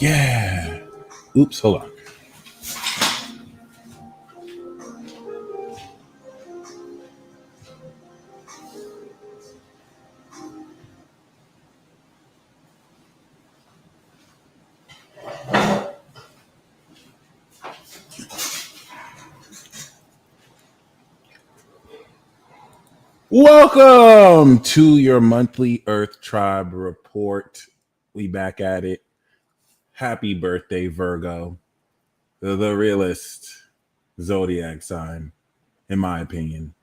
Yeah. Oops, hold on. Welcome to your monthly Earth Tribe report. We back at it. Happy birthday, Virgo. The realest zodiac sign, in my opinion.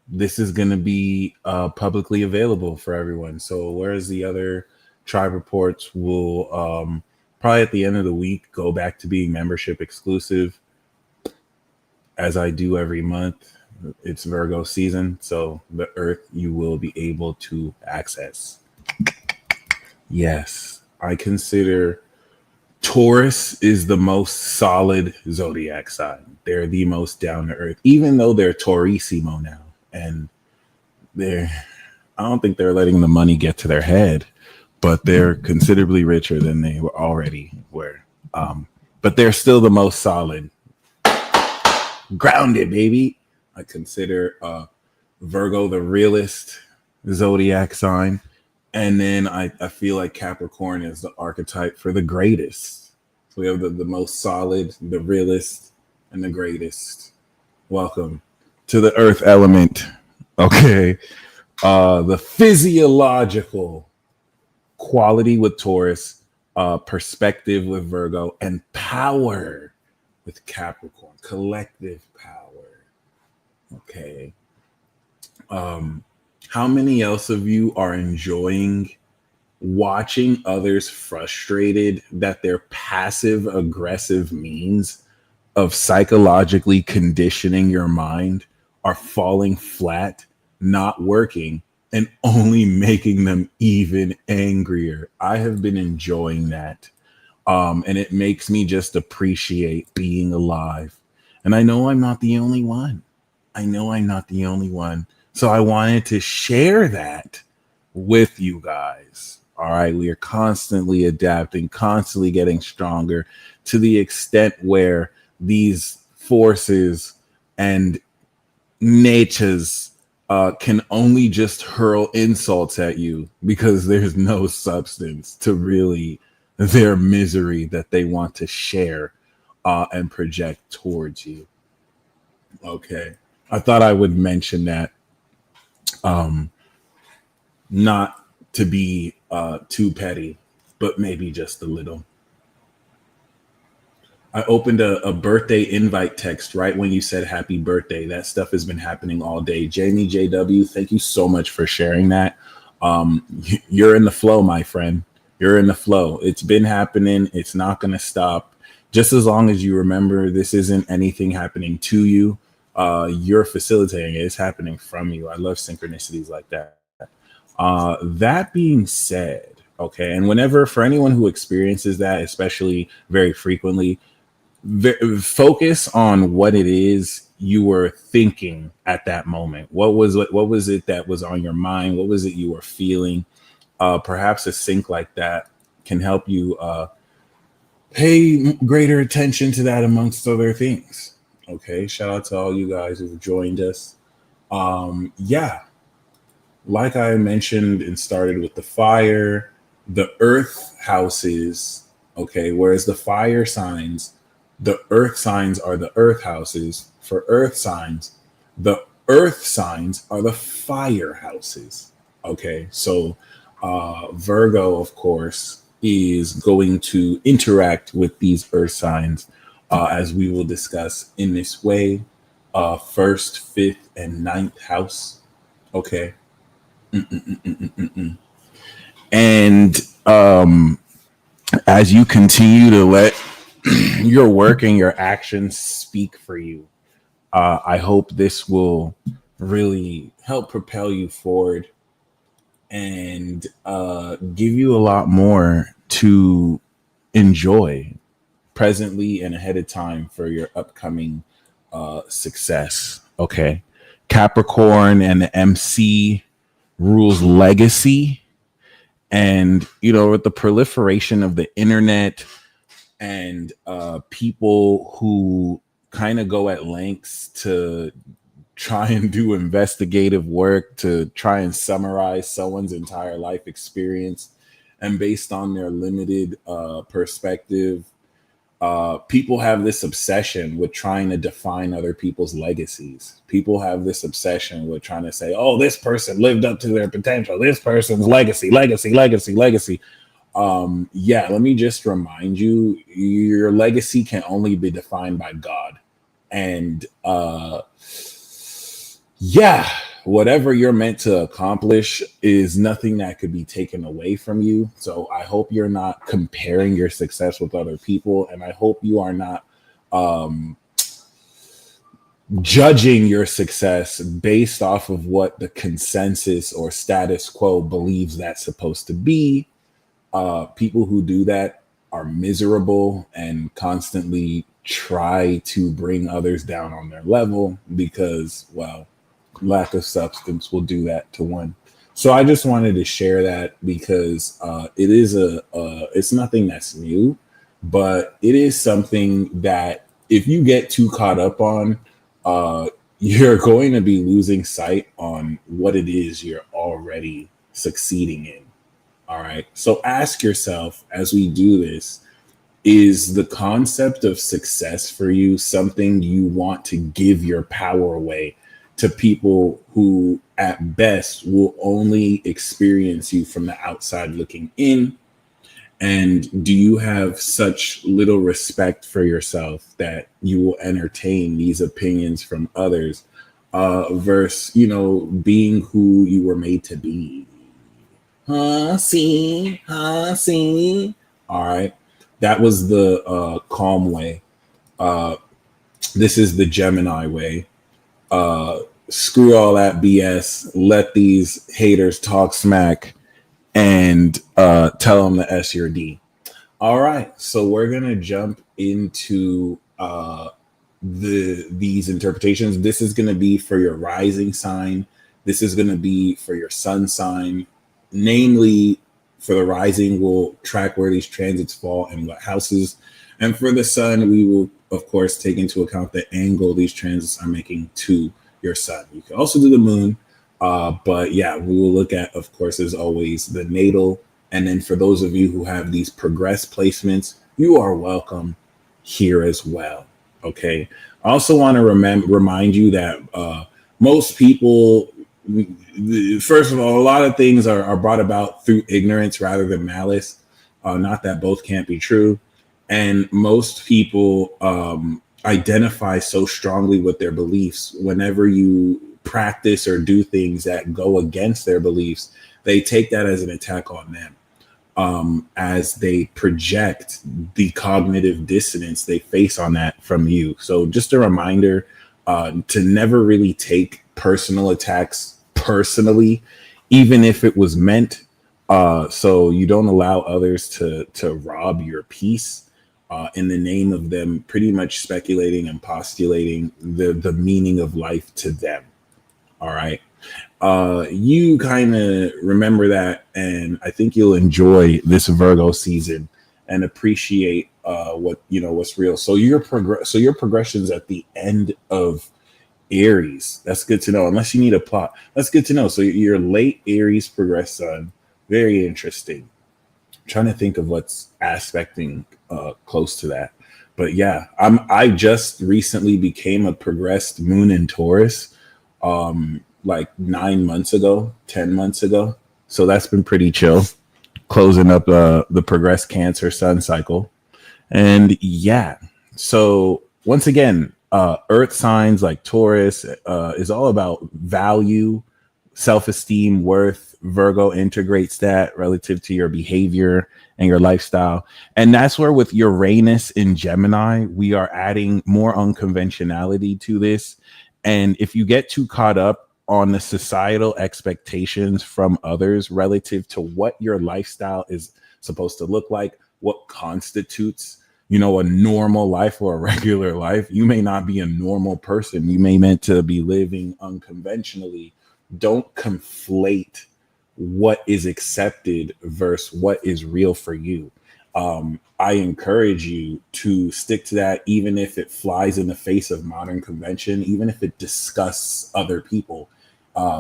This is going to be publicly available for everyone. So whereas the other tribe reports will probably at the end of the week go back to being membership exclusive, as I do every month. It's Virgo season, so the Earth you will be able to access. Yes, I consider Taurus is the most solid zodiac sign. They're the most down to earth, even though they're Taurissimo now, and I don't think they're letting the money get to their head, but they're considerably richer than they were already were. But they're still the most solid, grounded, baby. I consider Virgo the realest zodiac sign. And then I feel like Capricorn is the archetype for the greatest. So we have the most solid, the realest, and the greatest. Welcome to the earth element. Okay. The physiological quality with Taurus, perspective with Virgo, and power with Capricorn. Collective power. Okay. How many else of you are enjoying watching others frustrated that their passive aggressive means of psychologically conditioning your mind are falling flat, not working, and only making them even angrier? I have been enjoying that. And it makes me just appreciate being alive. And I know I'm not the only one. So I wanted to share that with you guys. All right. We are constantly adapting, constantly getting stronger to the extent where these forces and natures can only just hurl insults at you because there's no substance to really their misery that they want to share and project towards you. Okay. I thought I would mention that. Not to be too petty, but maybe just a little. I opened a birthday invite text right when you said happy birthday. That stuff has been happening all day. Jamie JW, thank you so much for sharing that. You're in the flow, my friend. You're in the flow. It's been happening. It's not going to stop. Just as long as you remember this isn't anything happening to you. You're facilitating it. It's happening from you. I love synchronicities like that. That being said, okay, and whenever, for anyone who experiences that, especially very frequently, focus on what it is you were thinking at that moment. What was it that was on your mind? What was it you were feeling? Perhaps a sync like that can help you pay greater attention to that amongst other things. Okay, shout out to all you guys who've joined us. Yeah. Like I mentioned and started with the fire, the earth houses, okay, whereas the fire signs, the earth signs are the earth houses. For earth signs, the earth signs are the fire houses. Okay, so Virgo, of course, is going to interact with these earth signs as we will discuss in this way. First, fifth, and ninth house. Okay. And as you continue to let your work and your actions speak for you, I hope this will really help propel you forward and give you a lot more to enjoy presently and ahead of time for your upcoming success. Okay. Capricorn and the MC rules legacy And, you know, with the proliferation of the internet and people who kind of go at lengths to try and do investigative work to try and summarize someone's entire life experience, and based on their limited perspective, people have this obsession with trying to define other people's legacies. People have this obsession with trying to say, oh, this person lived up to their potential, this person's legacy. Yeah, let me just remind you, your legacy can only be defined by God. And yeah, whatever you're meant to accomplish is nothing that could be taken away from you. So I hope you're not comparing your success with other people, and I hope you are not judging your success based off of what the consensus or status quo believes that's supposed to be. People who do that are miserable and constantly try to bring others down on their level because, well, lack of substance will do that to one. So I just wanted to share that because it is it's nothing that's new, but it is something that if you get too caught up on, you're going to be losing sight on what it is you're already succeeding in. All right. So ask yourself as we do this, is the concept of success for you something you want to give your power away to people who at best will only experience you from the outside looking in? And do you have such little respect for yourself that you will entertain these opinions from others versus, you know, being who you were made to be? See. All right. That was the calm way. This is the Gemini way. Screw all that BS. Let these haters talk smack and tell them the S your D. All right. So we're going to jump into these interpretations. This is going to be for your rising sign. This is going to be for your sun sign. Namely, for the rising, we'll track where these transits fall and what houses. And for the sun, we will, of course, take into account the angle these transits are making to your sun. You can also do the moon. But yeah, we will look at, of course, as always, the natal. And then for those of you who have these progress placements, you are welcome here as well. Okay. I also want to remind you that most people, first of all, a lot of things are brought about through ignorance rather than malice. Not that both can't be true. And most people identify so strongly with their beliefs. Whenever you practice or do things that go against their beliefs, they take that as an attack on them, as they project the cognitive dissonance they face on that from you. So just a reminder to never really take personal attacks personally, even if it was meant, so you don't allow others to rob your peace in the name of them pretty much speculating and postulating the meaning of life to them. All right. You kind of remember that, and I think you'll enjoy this Virgo season and appreciate what's real. So your progression's at the end of Aries. That's good to know. Unless you need a plot, that's good to know. So your late Aries progress sun, very interesting. I'm trying to think of what's aspecting close to that, but yeah, I just recently became a progressed moon in Taurus. Like 9 months ago, 10 months ago. So that's been pretty chill. Closing up the progressed Cancer sun cycle. And yeah, so once again, earth signs like Taurus is all about value, self-esteem, worth. Virgo integrates that relative to your behavior and your lifestyle. And that's where with Uranus in Gemini, we are adding more unconventionality to this. And if you get too caught up on the societal expectations from others relative to what your lifestyle is supposed to look like, what constitutes, a normal life or a regular life, you may not be a normal person. You may meant to be living unconventionally. Don't conflate what is accepted versus what is real for you. I encourage you to stick to that, even if it flies in the face of modern convention, even if it disgusts other people,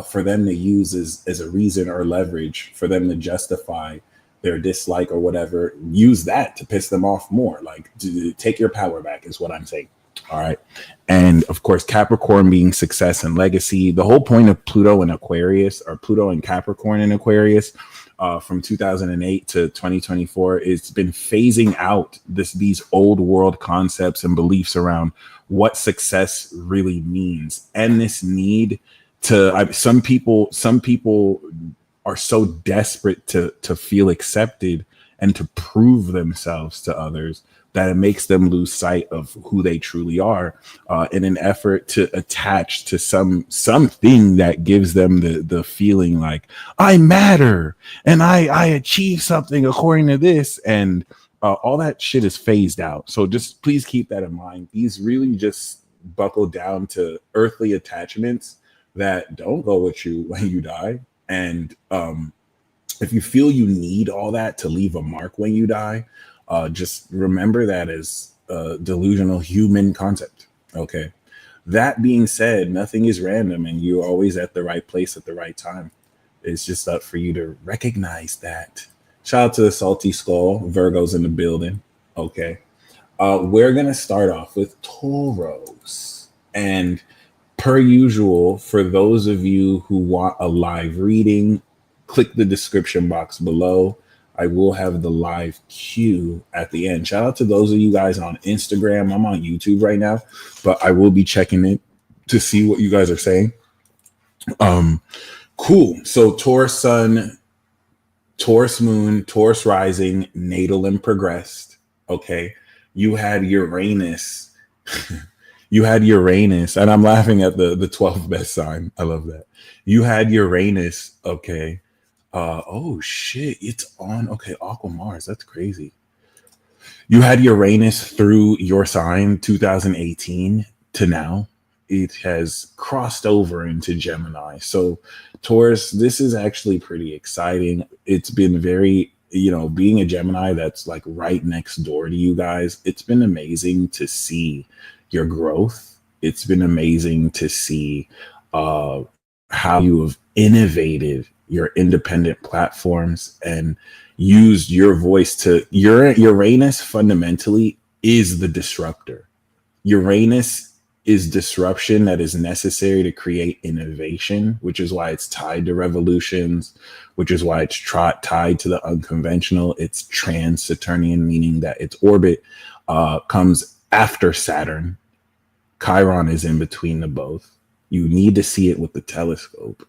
for them to use as a reason or leverage for them to justify their dislike or whatever. Use that to piss them off more. Like, take your power back is what I'm saying. All right. And of course, Capricorn being success and legacy. The whole point of Pluto and Aquarius, or Pluto and Capricorn in Aquarius, from 2008 to 2024, it's been phasing out these old world concepts and beliefs around what success really means, and this need to, some people are so desperate to feel accepted and to prove themselves to others that it makes them lose sight of who they truly are, in an effort to attach to something that gives them the feeling like I matter and I achieve something according to this, and all that shit is phased out. So just please keep that in mind. These really just buckle down to earthly attachments that don't go with you when you die. And if you feel you need all that to leave a mark when you die, just remember that as a delusional human concept. Okay. That being said, nothing is random, and you're always at the right place at the right time. It's just up for you to recognize that. Shout out to the Salty Skull. Virgo's in the building. Okay. We're going to start off with Taurus. And per usual, for those of you who want a live reading, click the description box below. I will have the live queue at the end. Shout out to those of you guys on Instagram. I'm on YouTube right now, but I will be checking it to see what you guys are saying. Cool. So Taurus Sun, Taurus Moon, Taurus Rising, natal and progressed. Okay. You had Uranus. You had Uranus, and I'm laughing at the 12th best sign. I love that. You had Uranus. Okay. Oh shit, it's on. Okay, Aqua Mars, that's crazy. You had Uranus through your sign 2018 to now. It has crossed over into Gemini. So Taurus, this is actually pretty exciting. It's been very, being a Gemini that's like right next door to you guys, it's been amazing to see your growth. It's been amazing to see how you have innovated your independent platforms and used your voice to Uranus fundamentally is the disruptor. Uranus is disruption that is necessary to create innovation, which is why it's tied to revolutions, which is why it's tied to the unconventional. It's trans-Saturnian, meaning that its orbit comes after Saturn. Chiron is in between the both. You need to see it with the telescope.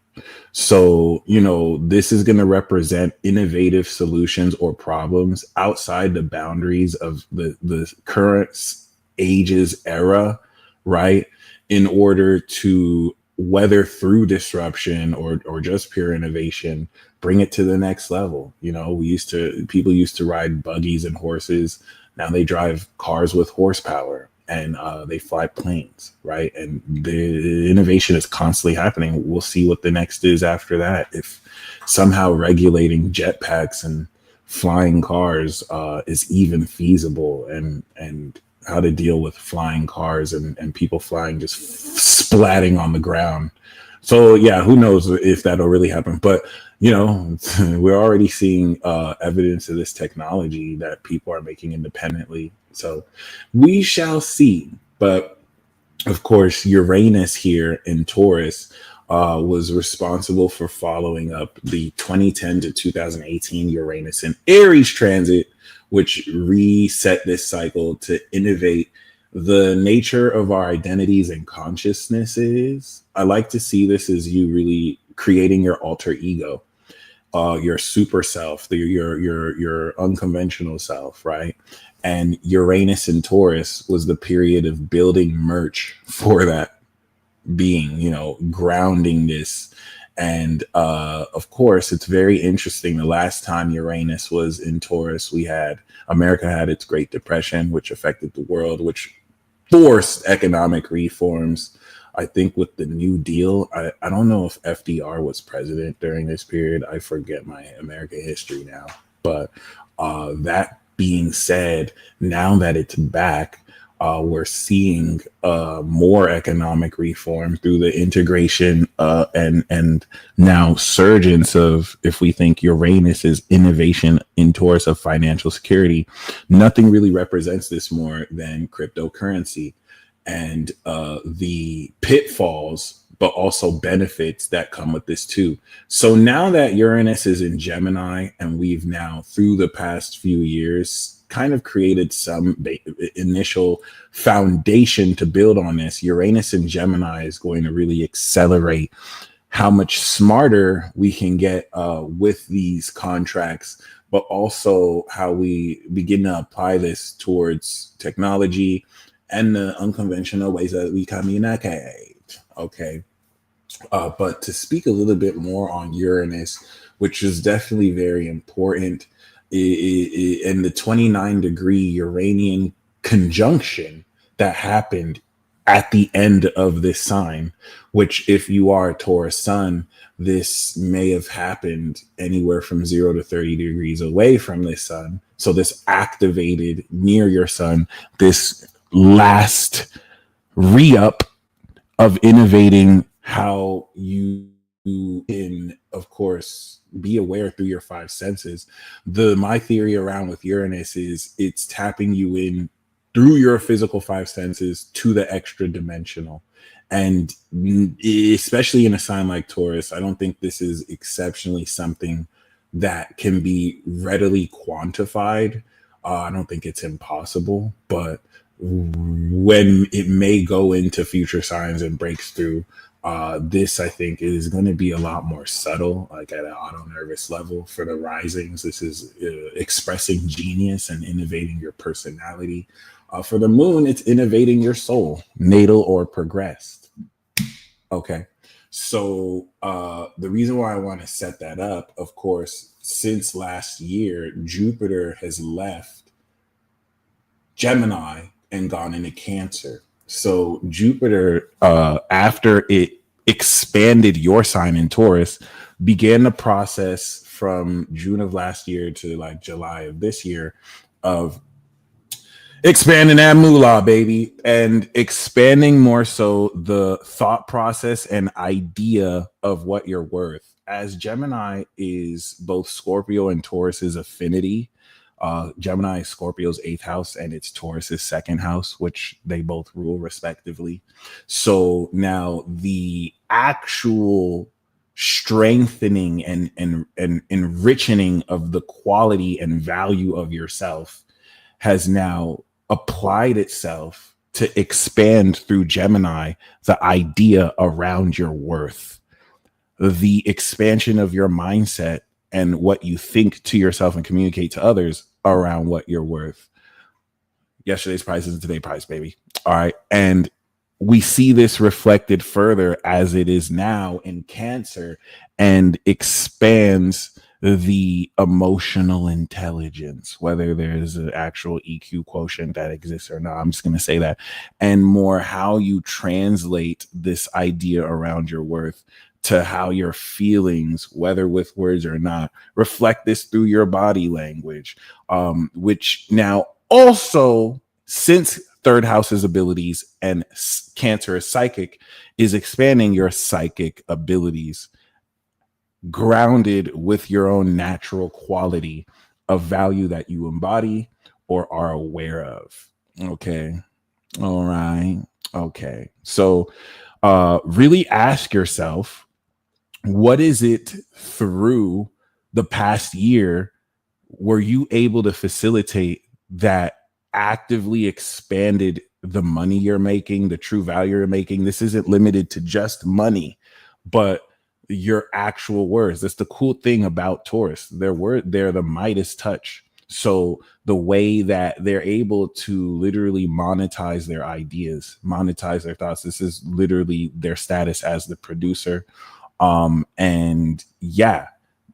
So, this is going to represent innovative solutions or problems outside the boundaries of the current age's era, right? In order to weather through disruption or just pure innovation, bring it to the next level. People used to ride buggies and horses. Now they drive cars with horsepower. And they fly planes, right? And the innovation is constantly happening. We'll see what the next is after that. If somehow regulating jetpacks and flying cars is even feasible, and how to deal with flying cars and people flying just splatting on the ground. So yeah, who knows if that'll really happen? But we're already seeing evidence of this technology that people are making independently. So we shall see. But of course, Uranus here in Taurus was responsible for following up the 2010 to 2018 Uranus in Aries transit, which reset this cycle to innovate the nature of our identities and consciousnesses. I like to see this as you really creating your alter ego, your super self, your unconventional self, right? And Uranus in Taurus was the period of building merch for that being, grounding this. And of course, it's very interesting. The last time Uranus was in Taurus, America had its Great Depression, which affected the world, which forced economic reforms. I think with the New Deal, I don't know if FDR was president during this period. I forget my American history now. But that being said, now that it's back, we're seeing more economic reform through the integration and now surgence of, if we think Uranus is innovation in Taurus of financial security, nothing really represents this more than cryptocurrency and the pitfalls, but also benefits that come with this too. So now that Uranus is in Gemini, and we've now, through the past few years, kind of created some initial foundation to build on this, Uranus in Gemini is going to really accelerate how much smarter we can get with these contracts, but also how we begin to apply this towards technology and the unconventional ways that we communicate. Okay. But to speak a little bit more on Uranus, which is definitely very important, in the 29-degree Uranian conjunction that happened at the end of this sign, which if you are a Taurus sun, this may have happened anywhere from 0 to 30 degrees away from this sun. So this activated near your sun, this last re-up of innovating how you can, of course, be aware through your five senses. My theory around with Uranus is it's tapping you in through your physical five senses to the extra dimensional. And especially in a sign like Taurus, I don't think this is exceptionally something that can be readily quantified. I don't think it's impossible, but when it may go into future signs and breaks through, this I think is going to be a lot more subtle, like at an auto nervous level. For the risings, this is expressing genius and innovating your personality. For the moon, it's innovating your soul, natal or progressed. Okay. So the reason why I want to set that up, of course, since last year, Jupiter has left Gemini and gone into Cancer. So Jupiter, after it expanded your sign in Taurus, began the process from June of last year to like July of this year of expanding that moolah, baby, and expanding more so the thought process and idea of what you're worth. As Gemini is both Scorpio and Taurus's affinity, Gemini is Scorpio's 8th house and it's Taurus's 2nd house, which they both rule respectively. So now the actual strengthening and enriching of the quality and value of yourself has now applied itself to expand through Gemini the idea around your worth, the expansion of your mindset and what you think to yourself and communicate to others around what you're worth. Yesterday's price is today's price, baby. All right. And we see this reflected further as it is now in Cancer and expands the emotional intelligence, whether there's an actual EQ quotient that exists or not. I'm just going to say that. And more how you translate this idea around your worth to how your feelings, whether with words or not, reflect this through your body language, which now also, since 3rd house's abilities and Cancer is psychic, is expanding your psychic abilities, grounded with your own natural quality of value that you embody or are aware of. Okay. All right. Okay. So really ask yourself, what is it through the past year were you able to facilitate that actively expanded the money you're making, the true value you're making? This isn't limited to just money, but your actual words. That's the cool thing about Taurus. They're the Midas touch. So the way that they're able to literally monetize their ideas, monetize their thoughts, this is literally their status as the producer. And yeah,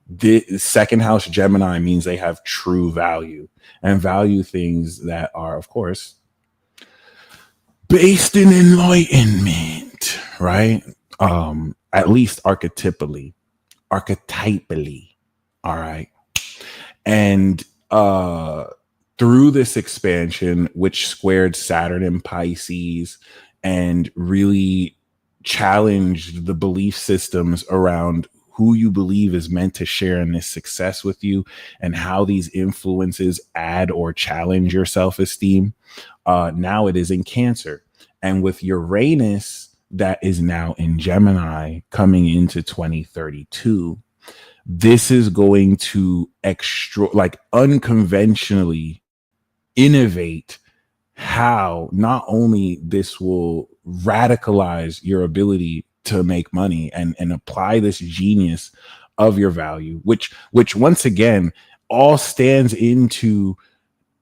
the 2nd house Gemini means they have true value and value things that are, of course, based in enlightenment. right? At least archetypally. All right. And through this expansion, which squared Saturn in Pisces and really challenged the belief systems around who you believe is meant to share in this success with you and how these influences add or challenge your self-esteem. Now it is in Cancer. And with Uranus that is now in Gemini coming into 2032, this is going to unconventionally innovate how not only this will radicalize your ability to make money and apply this genius of your value, which once again all stands into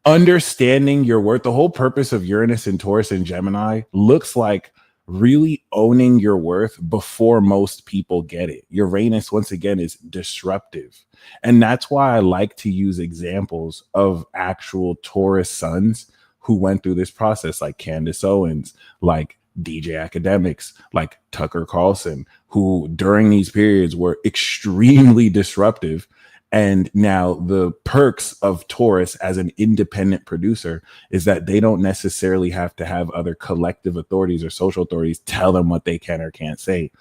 understanding your worth. The whole purpose of Uranus and Taurus and Gemini looks like really owning your worth before most people get it. Uranus, once again, is disruptive. And that's why I like to use examples of actual Taurus sons who went through this process, like Candace Owens, like DJ Academics, like Tucker Carlson, who during these periods were extremely disruptive. And now the perks of Taurus as an independent producer is that they don't necessarily have to have other collective authorities or social authorities tell them what they can or can't say.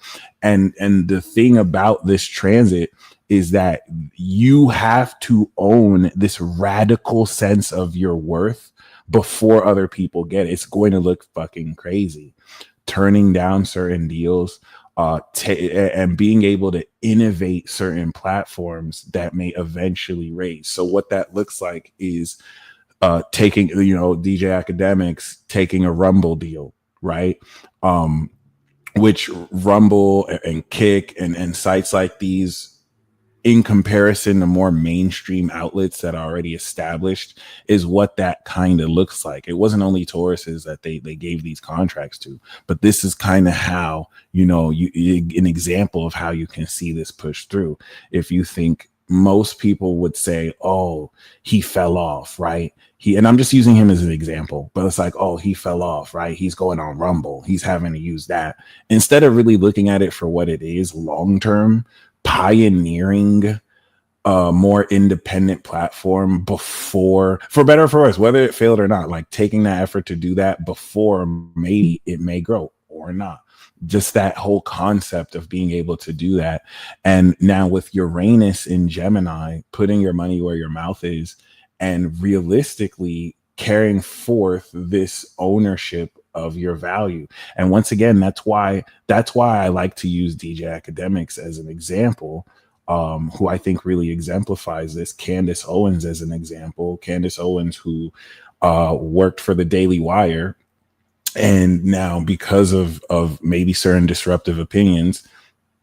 And the thing about this transit is that you have to own this radical sense of your worth before other people get it. It's going to look fucking crazy. Turning down certain deals, and being able to innovate certain platforms that may eventually raise. So what that looks like is taking, DJ Academics taking a Rumble deal, right? Which Rumble and Kick and sites like these, in comparison to more mainstream outlets that are already established, is what that kind of looks like. It wasn't only Tauruses that they gave these contracts to, but this is kind of how, an example of how you can see this push through. If you think most people would say, oh, he fell off, right? And I'm just using him as an example, but it's like, oh, he fell off, right? He's going on Rumble. He's having to use that. Instead of really looking at it for what it is long-term, pioneering a more independent platform before, for better or for worse, whether it failed or not, like taking that effort to do that before maybe it may grow or not. Just that whole concept of being able to do that. And now with Uranus in Gemini, putting your money where your mouth is and realistically carrying forth this ownership of your value. And once again, that's why I like to use DJ Academics as an example, who I think really exemplifies this. Candace Owens as an example. Candace Owens, who worked for the Daily Wire, and now because of maybe certain disruptive opinions,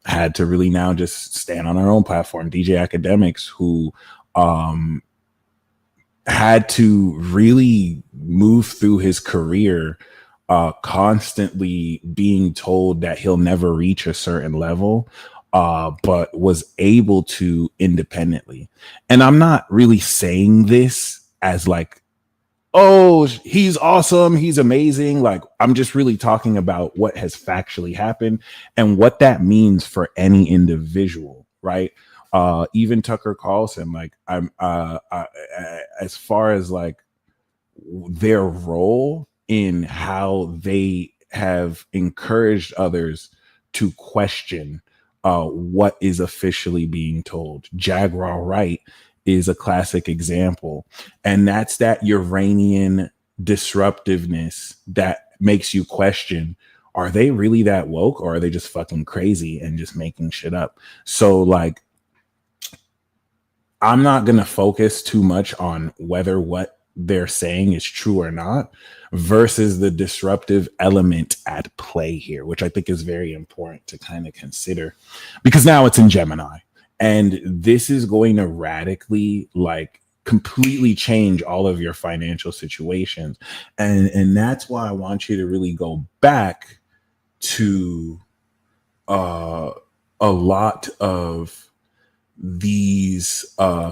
had to really now just stand on her own platform. DJ Academics, who had to really move through his career constantly being told that he'll never reach a certain level, but was able to independently. And I'm not really saying this as like, oh, he's awesome, he's amazing. Like, I'm just really talking about what has factually happened and what that means for any individual, right? Even Tucker Carlson, like as far as like their role in how they have encouraged others to question what is officially being told. Jaguar Wright is a classic example. And that's that Uranian disruptiveness that makes you question, are they really that woke, or are they just fucking crazy and just making shit up? So like, I'm not going to focus too much on whether what they're saying is true or not versus the disruptive element at play here, which I think is very important to kind of consider, because now it's in Gemini and this is going to radically like completely change all of your financial situations. And that's why I want you to really go back to a lot of these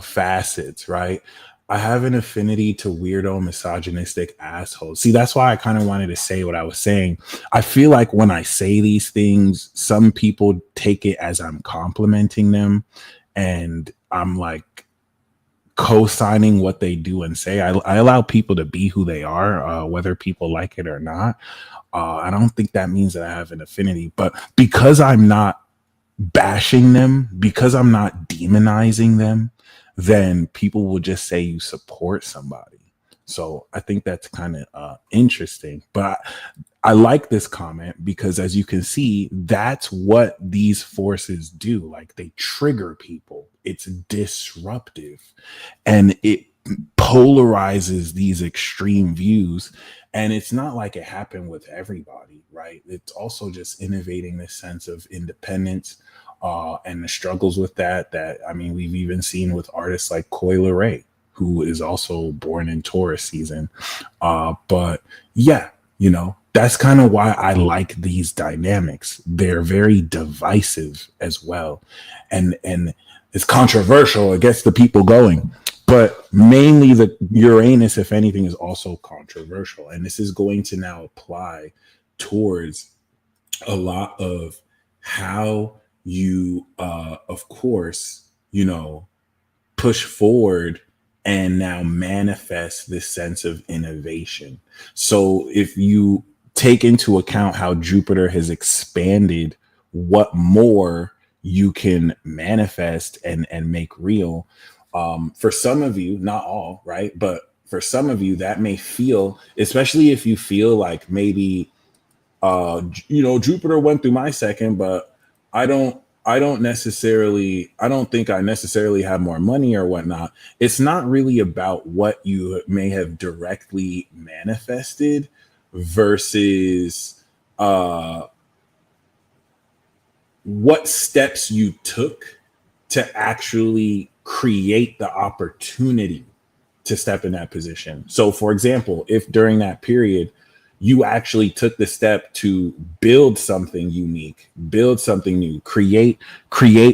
facets, right? I have an affinity to weirdo, misogynistic assholes. See, that's why I kind of wanted to say what I was saying. I feel like when I say these things, some people take it as I'm complimenting them, and I'm like co-signing what they do and say. I allow people to be who they are, whether people like it or not. I don't think that means that I have an affinity, but because I'm not bashing them, because I'm not demonizing them, then people will just say you support somebody. So I think that's kind of interesting. But I like this comment because, as you can see, that's what these forces do. Like, they trigger people. It's disruptive, and it polarizes these extreme views. And it's not like it happened with everybody, right? It's also just innovating this sense of independence, and the struggles with that. I mean, we've even seen with artists like Coi Leray, who is also born in Taurus season. But yeah, that's kind of why I like these dynamics. They're very divisive as well. And it's controversial. It gets the people going. But mainly the Uranus, if anything, is also controversial. And this is going to now apply towards a lot of how you, of course, push forward and now manifest this sense of innovation. So if you take into account how Jupiter has expanded what more you can manifest and make real, for some of you, not all, right? But for some of you, that may feel, especially if you feel like maybe, Jupiter went through my second, but I don't think I necessarily have more money or whatnot. It's not really about what you may have directly manifested versus what steps you took to actually create the opportunity to step in that position. So, for example, if during that period you actually took the step to build something unique, build something new, create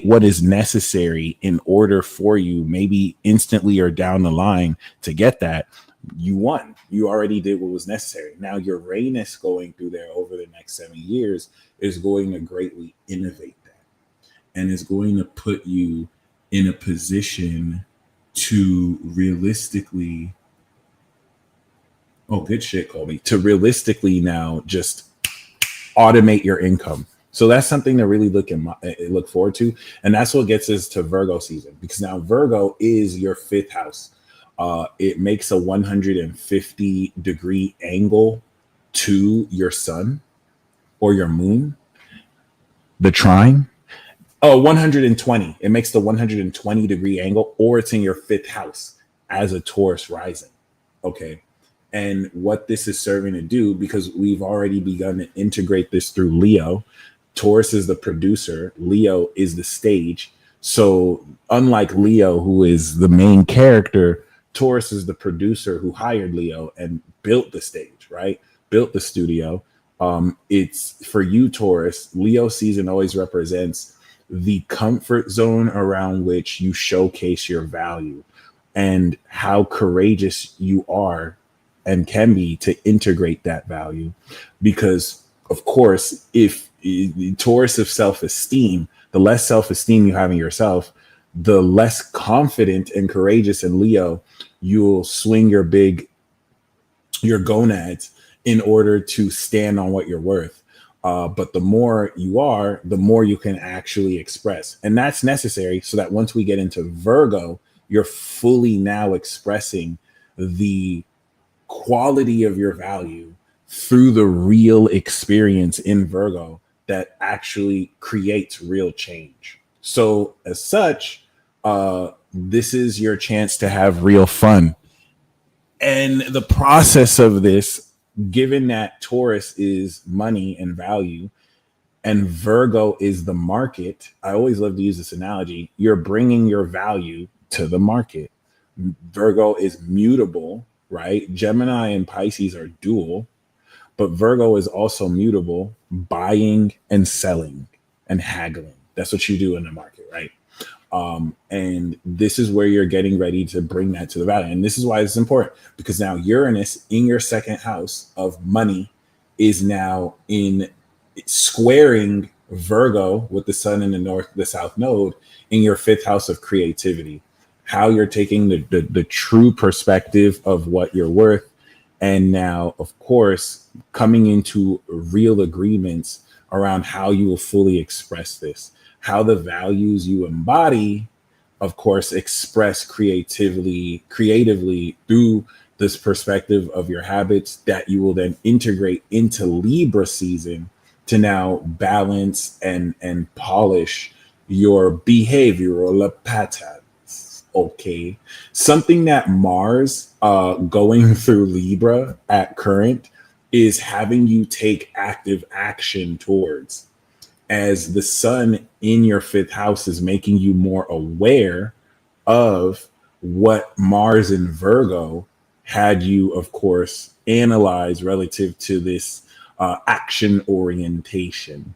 what is necessary in order for you, maybe instantly or down the line, to get that, you won. You already did what was necessary. Now Uranus going through there over the next 7 years is going to greatly innovate that, and is going to put you in a position to realistically, oh, good shit, Colby, to realistically now just automate your income. So that's something to really look forward to. And that's what gets us to Virgo season, because now Virgo is your fifth house. It makes a 150-degree angle to your sun or your moon, the trine. Oh, 120. It makes the 120-degree angle, or it's in your fifth house as a Taurus rising. Okay. And what this is serving to do, because we've already begun to integrate this through Leo. Taurus is the producer, Leo is the stage. So unlike Leo, who is the main character, Taurus is the producer who hired Leo and built the stage, right? Built the studio. It's for you, Taurus. Leo season always represents the comfort zone around which you showcase your value and how courageous you are and can be to integrate that value. Because, of course, if Taurus of self-esteem, the less self-esteem you have in yourself, the less confident and courageous in Leo you'll swing your gonads in order to stand on what you're worth. But the more you are, the more you can actually express. And that's necessary so that once we get into Virgo, you're fully now expressing the quality of your value through the real experience in Virgo that actually creates real change. So as such, this is your chance to have real fun. And the process of this, given that Taurus is money and value and Virgo is the market, I always love to use this analogy. You're bringing your value to the market. Virgo is mutable, right? Gemini and Pisces are dual, but Virgo is also mutable, buying and selling and haggling. That's what you do in the market, right? And this is where you're getting ready to bring that to the value. And this is why it's important, because now Uranus in your second house of money is now in squaring Virgo with the sun in the north, the south node in your fifth house of creativity. How you're taking the true perspective of what you're worth. And now, of course, coming into real agreements around how you will fully express this, how the values you embody, of course, express creatively through this perspective of your habits that you will then integrate into Libra season to now balance and polish your behavioral patterns. Okay. Something that Mars going through Libra at current is having you take active action towards, as the sun in your fifth house is making you more aware of what Mars in Virgo had you, of course, analyze relative to this action orientation.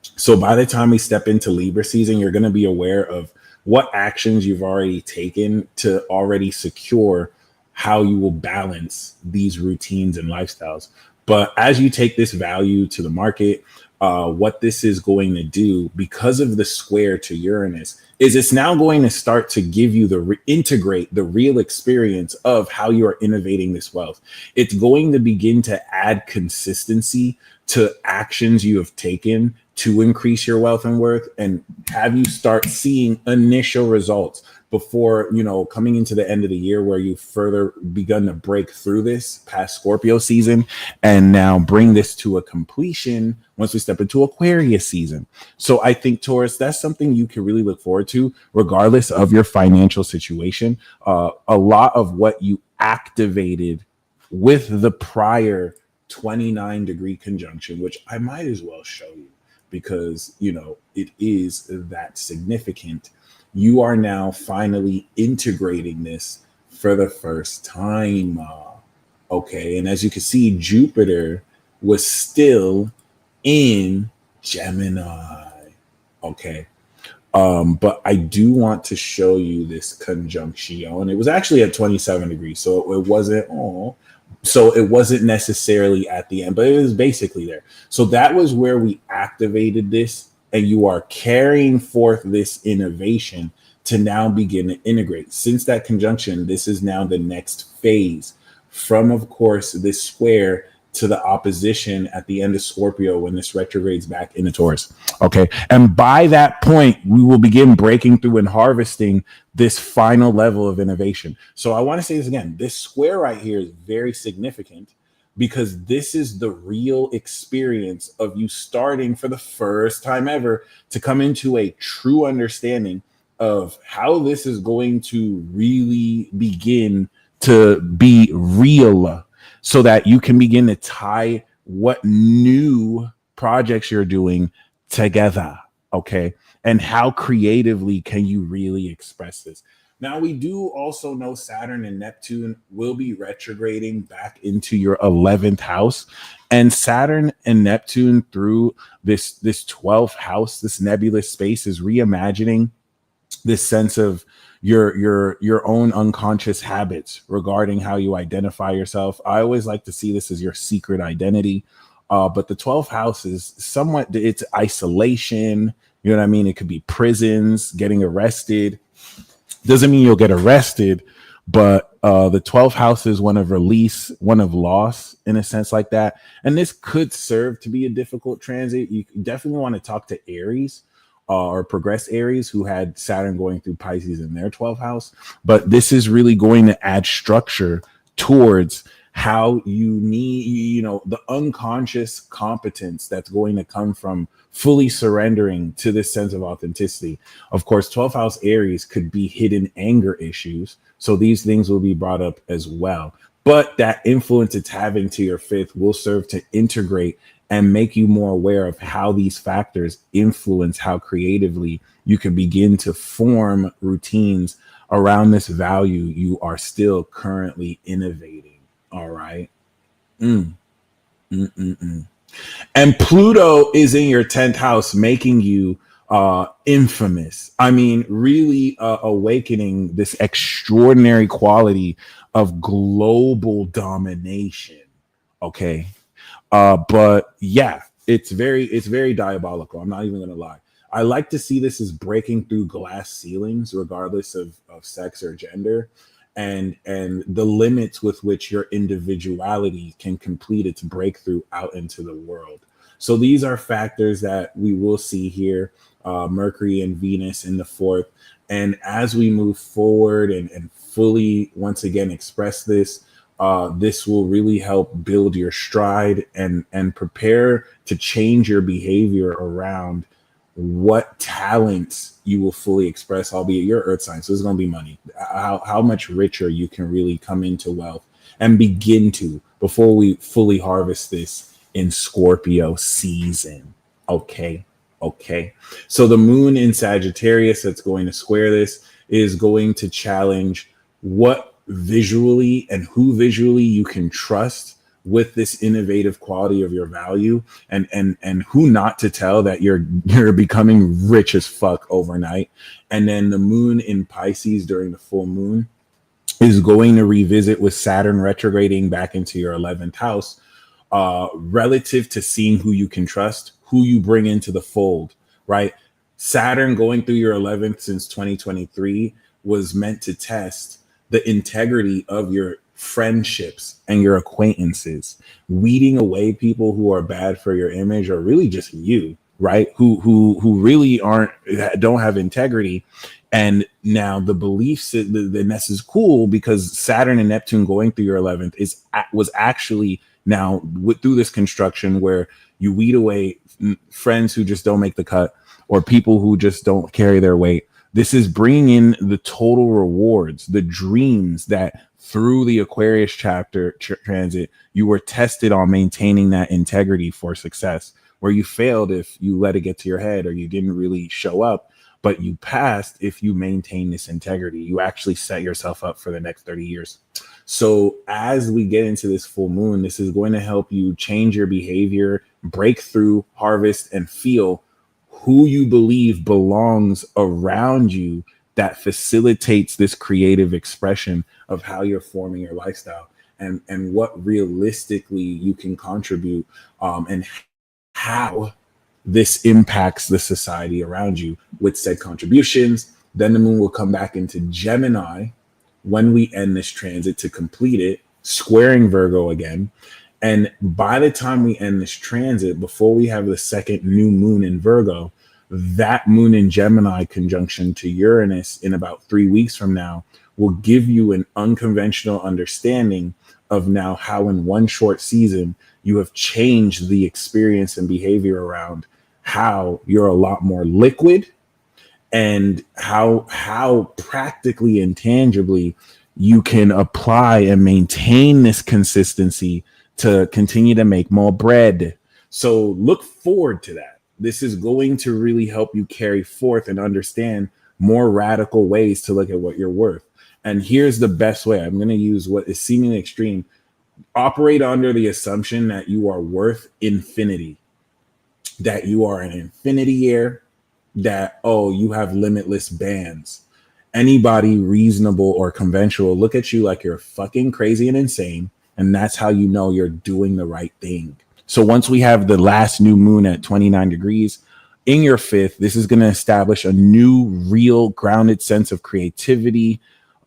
So by the time we step into Libra season, you're going to be aware of what actions you've already taken to already secure how you will balance these routines and lifestyles. But as you take this value to the market, what this is going to do, because of the square to Uranus, is it's now going to start to give you integrate the real experience of how you are innovating this wealth. It's going to begin to add consistency to actions you have taken to increase your wealth and worth, and have you start seeing initial results before, coming into the end of the year, where you've further begun to break through this past Scorpio season and now bring this to a completion once we step into Aquarius season. So I think, Taurus, that's something you can really look forward to, regardless of your financial situation. A lot of what you activated with the prior 29-degree conjunction, which I might as well show you, because, it is that significant. You are now finally integrating this for the first time. Okay. And as you can see, Jupiter was still in Gemini. Okay. But I do want to show you this conjunction. It was actually at 27 degrees. So it wasn't necessarily at the end, but it was basically there. So that was where we activated this, and you are carrying forth this innovation to now begin to integrate. Since that conjunction, this is now the next phase from, of course, this square to the opposition at the end of Scorpio when this retrogrades back into Taurus. Okay. And by that point, we will begin breaking through and harvesting this final level of innovation. So I want to say this again. This square right here is very significant, because this is the real experience of you starting for the first time ever to come into a true understanding of how this is going to really begin to be real, so that you can begin to tie what new projects you're doing together. Okay. And how creatively can you really express this? Now, we do also know Saturn and Neptune will be retrograding back into your 11th house. And Saturn and Neptune, through this 12th house, this nebulous space, is reimagining this sense of your own unconscious habits regarding how you identify yourself. I always like to see this as your secret identity. But the 12th house is somewhat, it's isolation. You know what I mean? It could be prisons, getting arrested. Doesn't mean you'll get arrested, but the 12th house is one of release, one of loss, in a sense like that. And this could serve to be a difficult transit. You definitely want to talk to Aries or progress Aries who had Saturn going through Pisces in their 12th house. But this is really going to add structure towards how you need, the unconscious competence that's going to come from fully surrendering to this sense of authenticity. Of course, 12th house Aries could be hidden anger issues. So these things will be brought up as well. But that influence it's having to your fifth will serve to integrate and make you more aware of how these factors influence how creatively you can begin to form routines around this value you are still currently innovating. All right. And Pluto is in your 10th house, making you infamous. I mean, really awakening this extraordinary quality of global domination. Okay. But yeah, it's very diabolical. I'm not even gonna lie. I like to see this as breaking through glass ceilings, regardless of sex or gender, and the limits with which your individuality can complete its breakthrough out into the world. So these are factors that we will see here, Mercury and Venus in the fourth. And as we move forward and fully once again express this, this will really help build your stride and prepare to change your behavior around what talents you will fully express, albeit your earth sign. So it's going to be money. How much richer you can really come into wealth and begin to before we fully harvest this in Scorpio season. Okay. Okay. So the moon in Sagittarius that's going to square this is going to challenge what visually and who visually you can trust with this innovative quality of your value, and who not to tell that you're becoming rich as fuck overnight. And then the moon in Pisces during the full moon is going to revisit with Saturn retrograding back into your 11th house, relative to seeing who you can trust, who you bring into the fold, right? Saturn going through your 11th since 2023 was meant to test the integrity of your friendships and your acquaintances, weeding away people who are bad for your image or really just you, right? Who really don't have integrity. And now the beliefs, and this is cool because Saturn and Neptune going through your 11th was actually now through this construction where you weed away friends who just don't make the cut or people who just don't carry their weight. This is bringing in the total rewards, the dreams that through the Aquarius chapter transit, you were tested on maintaining that integrity for success, where you failed if you let it get to your head or you didn't really show up, but you passed if you maintain this integrity. You actually set yourself up for the next 30 years. So as we get into this full moon, this is going to help you change your behavior, break through, harvest, and feel who you believe belongs around you that facilitates this creative expression of how you're forming your lifestyle and what realistically you can contribute, and how this impacts the society around you with said contributions. Then the moon will come back into Gemini when we end this transit to complete it, squaring Virgo again. And by the time we end this transit, before we have the second new moon in Virgo, that moon in Gemini conjunction to Uranus in about 3 weeks from now will give you an unconventional understanding of now how in one short season you have changed the experience and behavior around how you're a lot more liquid and how practically and tangibly you can apply and maintain this consistency to continue to make more bread. So look forward to that. This is going to really help you carry forth and understand more radical ways to look at what you're worth. And here's the best way. I'm going to use what is seemingly extreme. Operate under the assumption that you are worth infinity, that you are an infinity year, that, oh, you have limitless bands. Anybody reasonable or conventional look at you like you're fucking crazy and insane. And that's how you know you're doing the right thing. So once we have the last new moon at 29 degrees in your fifth, this is going to establish a new, real, grounded sense of creativity,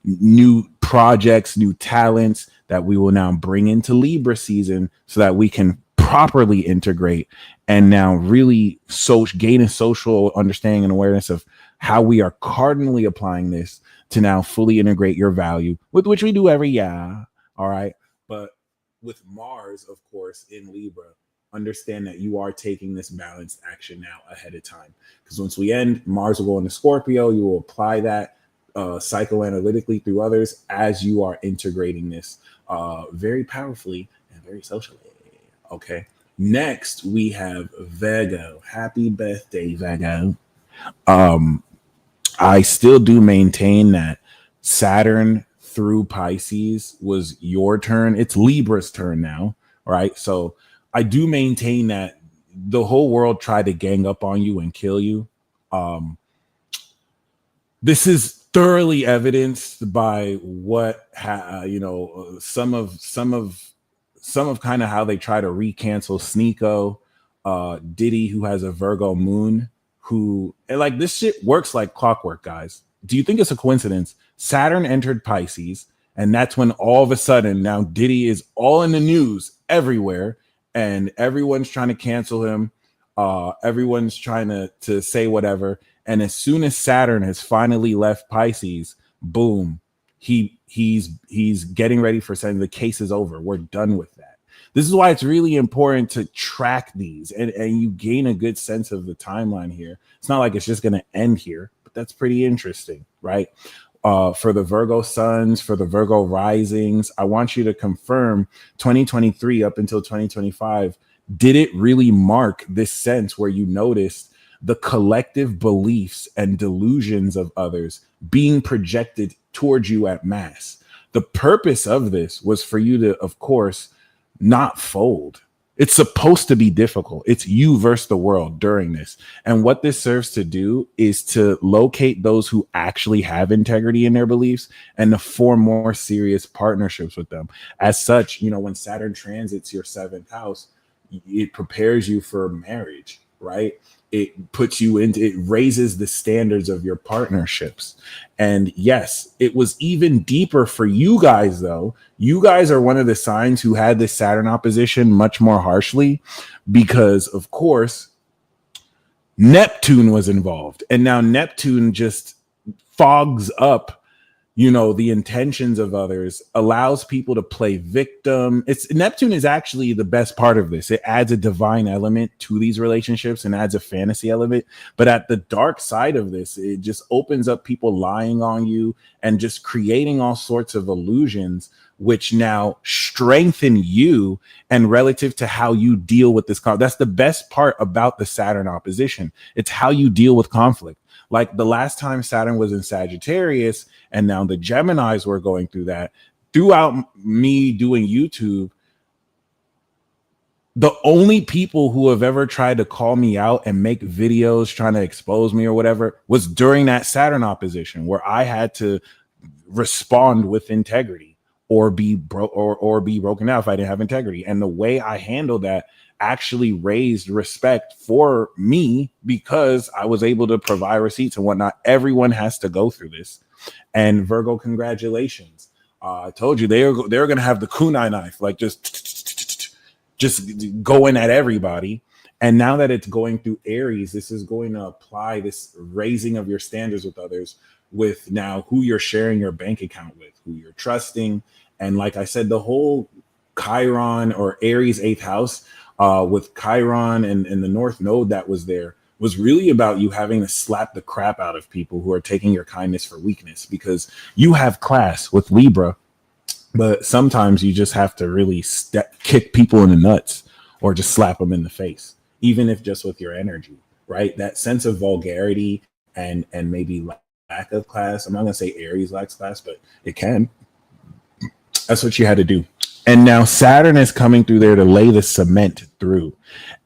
new projects, new talents that we will now bring into Libra season so that we can properly integrate and now really gain a social understanding and awareness of how we are cardinally applying this to now fully integrate your value, with which we do every year. All right. But with Mars, of course, in Libra, understand that you are taking this balanced action now ahead of time. Because once we end, Mars will go into Scorpio. You will apply that psychoanalytically through others as you are integrating this very powerfully and very socially. Okay. Next, we have Virgo. Happy birthday, Virgo. I still do maintain that Saturn through Pisces was your turn. It's Libra's turn now, right? So I do maintain that the whole world tried to gang up on you and kill you This is thoroughly evidenced by what some of kind of how they try to recancel Sneeko, Diddy, who has a Virgo moon, who, and like, this shit works like clockwork, guys. Do you think it's a coincidence? Saturn entered Pisces, and that's when all of a sudden now Diddy is all in the news everywhere, and everyone's trying to cancel him. Everyone's trying to say whatever. And as soon as Saturn has finally left Pisces, boom, he's getting ready for saying the case is over. We're done with that. This is why it's really important to track these, and you gain a good sense of the timeline here. It's not like it's just going to end here, but that's pretty interesting, right? For the Virgo suns, for the Virgo risings, I want you to confirm 2023 up until 2025. Did it really mark this sense where you noticed the collective beliefs and delusions of others being projected towards you at mass? The purpose of this was for you to, of course, not fold. It's supposed to be difficult. It's you versus the world during this. And what this serves to do is to locate those who actually have integrity in their beliefs and to form more serious partnerships with them. As such, when Saturn transits your seventh house, it prepares you for marriage, right? It puts you into, it raises the standards of your partnerships. And yes, it was even deeper for you guys, though. You guys are one of the signs who had this Saturn opposition much more harshly because, of course, Neptune was involved. And now Neptune just fogs up the intentions of others, allows people to play victim. Neptune is actually the best part of this. It adds a divine element to these relationships and adds a fantasy element. But at the dark side of this, it just opens up people lying on you and just creating all sorts of illusions, which now strengthen you and relative to how you deal with this conflict. That's the best part about the Saturn opposition. It's how you deal with conflict. Like the last time Saturn was in Sagittarius, and now the Geminis were going through that. Throughout me doing YouTube, the only people who have ever tried to call me out and make videos trying to expose me or whatever was during that Saturn opposition, where I had to respond with integrity or be broken out if I didn't have integrity. And the way I handled that actually raised respect for me because I was able to provide receipts and whatnot. Everyone has to go through this. And Virgo, congratulations. I told you they're going to have the kunai knife, like just going at everybody. And now that it's going through Aries, this is going to apply this raising of your standards with others, with now who you're sharing your bank account with, who you're trusting. And like I said, the whole Chiron or Aries 8th house, with Chiron and the North Node that was there, was really about you having to slap the crap out of people who are taking your kindness for weakness, because you have class with Libra, but sometimes you just have to really kick people in the nuts or just slap them in the face, even if just with your energy, right? That sense of vulgarity and maybe lack of class. I'm not going to say Aries lacks class, but it can. That's what you had to do. And now Saturn is coming through there to lay the cement through,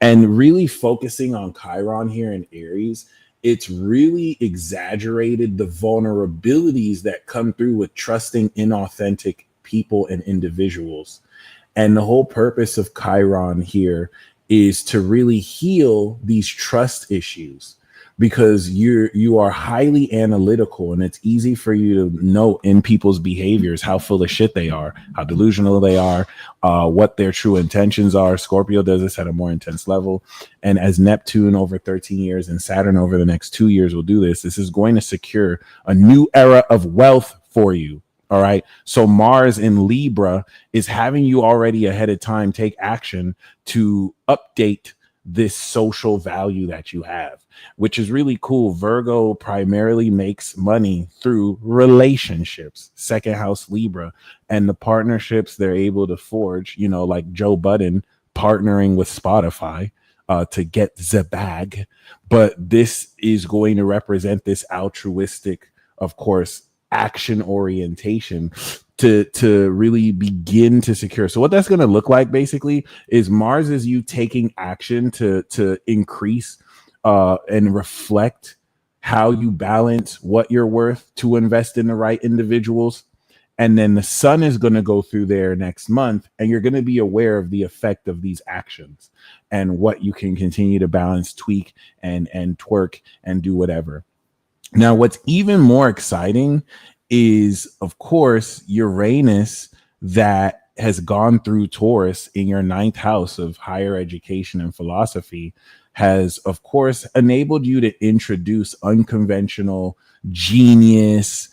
and really focusing on Chiron here in Aries. It's really exaggerated the vulnerabilities that come through with trusting inauthentic people and individuals. And the whole purpose of Chiron here is to really heal these trust issues, because you are highly analytical, and it's easy for you to know in people's behaviors how full of shit they are, how delusional they are, what their true intentions are. Scorpio does this at a more intense level. And as Neptune over 13 years and Saturn over the next 2 years will do this, this is going to secure a new era of wealth for you. All right. So Mars in Libra is having you already ahead of time take action to update this social value that you have, which is really cool. Virgo primarily makes money through relationships, second house Libra, and the partnerships they're able to forge, like Joe Budden partnering with Spotify to get the bag. But this is going to represent this altruistic, of course, action orientation to really begin to secure. So what that's going to look like basically is Mars is you taking action to increase and reflect how you balance what you're worth to invest in the right individuals. And then the sun is going to go through there next month, and you're going to be aware of the effect of these actions and what you can continue to balance, tweak, and twerk and do whatever. Now, what's even more exciting is, of course, Uranus that has gone through Taurus in your ninth house of higher education and philosophy has, of course, enabled you to introduce unconventional genius,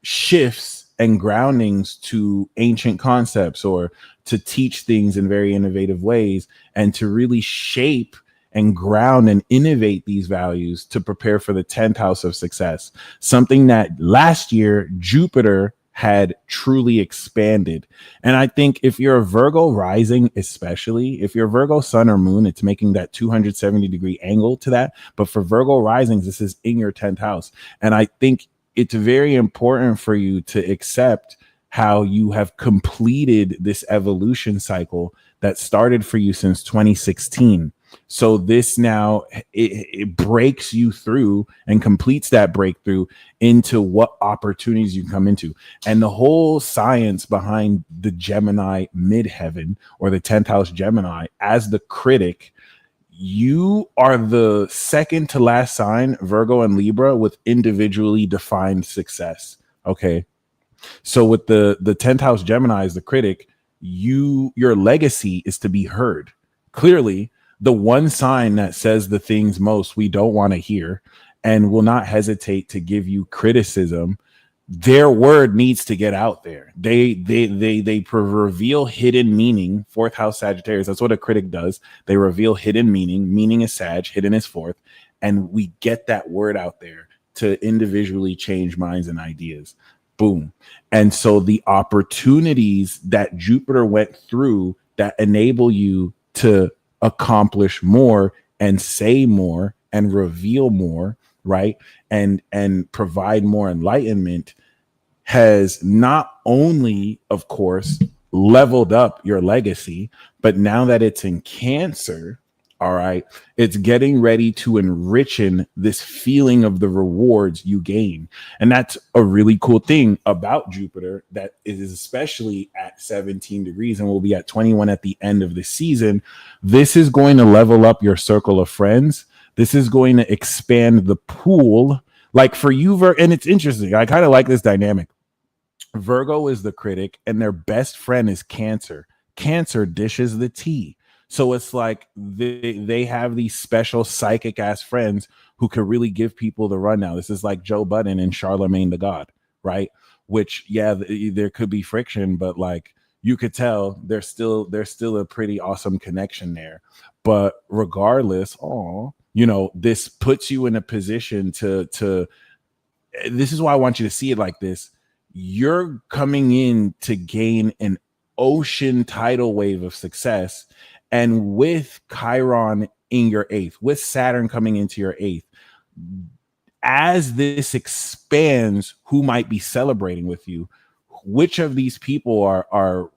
shifts and groundings to ancient concepts, or to teach things in very innovative ways, and to really shape and ground and innovate these values to prepare for the 10th house of success. Something that last year Jupiter had truly expanded. And I think if you're a Virgo rising, especially if you're Virgo sun or moon, it's making that 270-degree angle to that. But for Virgo risings, this is in your 10th house. And I think it's very important for you to accept how you have completed this evolution cycle that started for you since 2016. So this now, it breaks you through and completes that breakthrough into what opportunities you come into. And the whole science behind the Gemini midheaven, or the 10th house Gemini, as the critic, you are the second to last sign, Virgo and Libra, with individually defined success. Okay. So with the 10th house Gemini as the critic, your legacy is to be heard. Clearly, the one sign that says the things most we don't want to hear and will not hesitate to give you criticism, their word needs to get out there. They reveal hidden meaning. Fourth house Sagittarius, that's what a critic does. They reveal hidden meaning. Meaning is Sag, hidden is fourth. And we get that word out there to individually change minds and ideas. Boom. And so the opportunities that Jupiter went through that enable you to accomplish more and say more and reveal more, right? And provide more enlightenment has not only, of course, leveled up your legacy, but now that it's in Cancer, all right, it's getting ready to enrichen this feeling of the rewards you gain. And that's a really cool thing about Jupiter, that is especially at 17 degrees and will be at 21 at the end of the season. This is going to level up your circle of friends. This is going to expand the pool. Like for you, and it's interesting. I kind of like this dynamic. Virgo is the critic and their best friend is Cancer. Cancer dishes the tea. So it's like they have these special psychic ass friends who could really give people the rundown. This is like Joe Budden and Charlemagne the God, right? Which, yeah, there could be friction, but like you could tell there's still a pretty awesome connection there. But regardless, this puts you in a position to this is why I want you to see it like this. You're coming in to gain an ocean tidal wave of success. And with Chiron in your eighth, with Saturn coming into your eighth, as this expands, who might be celebrating with you? Which of these people are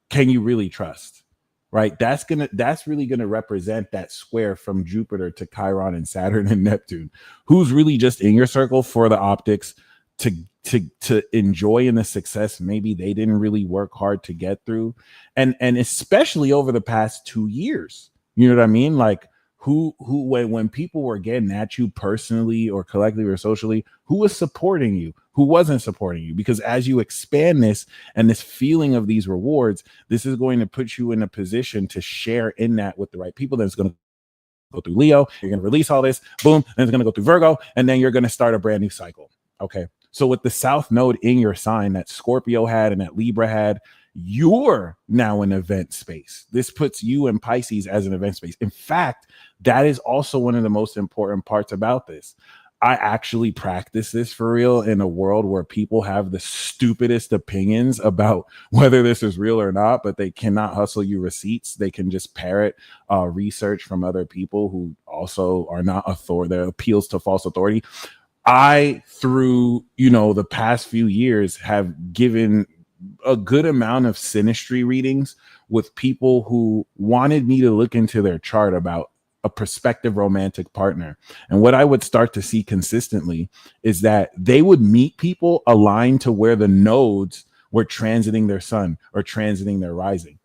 can you really trust? Right? That's really gonna represent that square from Jupiter to Chiron and Saturn and Neptune. Who's really just in your circle for the optics to enjoy in the success maybe they didn't really work hard to get through, and especially over the past 2 years, you know what I mean? Like who when people were getting at you personally or collectively or socially, who was supporting you, who wasn't supporting you? Because as you expand this and this feeling of these rewards, this is going to put you in a position to share in that with the right people. Then it's going to go through Leo, you're going to release all this, boom, and it's going to go through Virgo, and then you're going to start a brand new cycle. Okay. So with the South Node in your sign that Scorpio had and that Libra had, you're now an event space. This puts you in Pisces as an event space. In fact, that is also one of the most important parts about this. I actually practice this for real in a world where people have the stupidest opinions about whether this is real or not, but they cannot hustle you receipts. They can just parrot research from other people who also are not authority. Their appeals to false authority. I, through, the past few years, have given a good amount of synastry readings with people who wanted me to look into their chart about a prospective romantic partner. And what I would start to see consistently is that they would meet people aligned to where the nodes were transiting their sun or transiting their rising.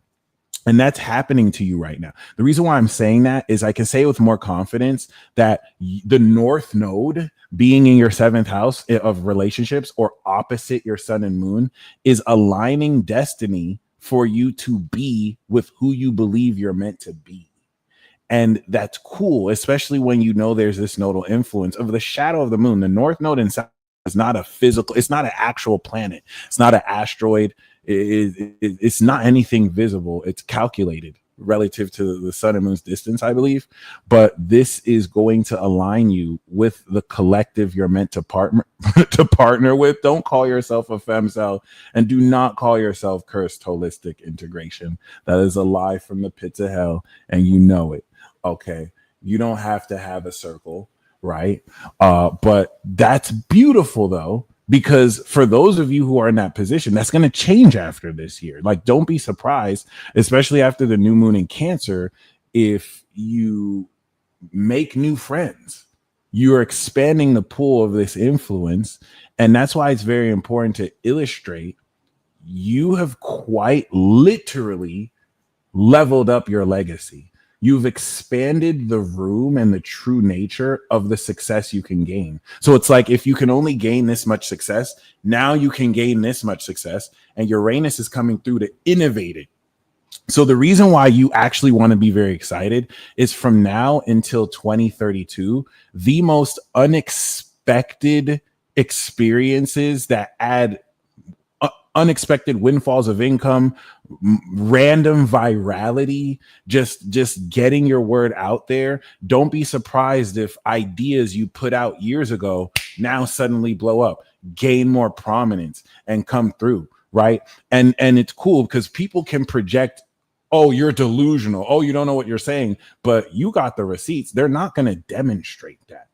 And that's happening to you right now. The reason why I'm saying that is I can say with more confidence that the North Node being in your 7th house of relationships or opposite your sun and moon is aligning destiny for you to be with who you believe you're meant to be. And that's cool, especially when you know there's this nodal influence of the shadow of the moon. The North Node in South is not a physical, it's not an actual planet. It's not an asteroid. It's not anything visible. It's calculated relative to the sun and moon's distance, I believe. But this is going to align you with the collective you're meant to partner with. Don't call yourself a femcel, and do not call yourself cursed holistic integration. That is a lie from the pits of hell, and you know it. Okay, you don't have to have a circle, right? But that's beautiful though, because for those of you who are in that position, that's going to change after this year. Like, don't be surprised, especially after the new moon in Cancer, if you make new friends. You're expanding the pool of this influence, and that's why it's very important to illustrate you have quite literally leveled up your legacy. You've expanded the room and the true nature of the success you can gain. So it's like, if you can only gain this much success, now you can gain this much success, and Uranus is coming through to innovate it. So the reason why you actually want to be very excited is from now until 2032, the most unexpected experiences that add unexpected windfalls of income, random virality, just getting your word out there. Don't be surprised if ideas you put out years ago now suddenly blow up, gain more prominence, and come through, right? And it's cool because people can project, oh, you're delusional, oh, you don't know what you're saying, but you got the receipts. They're not going to demonstrate that.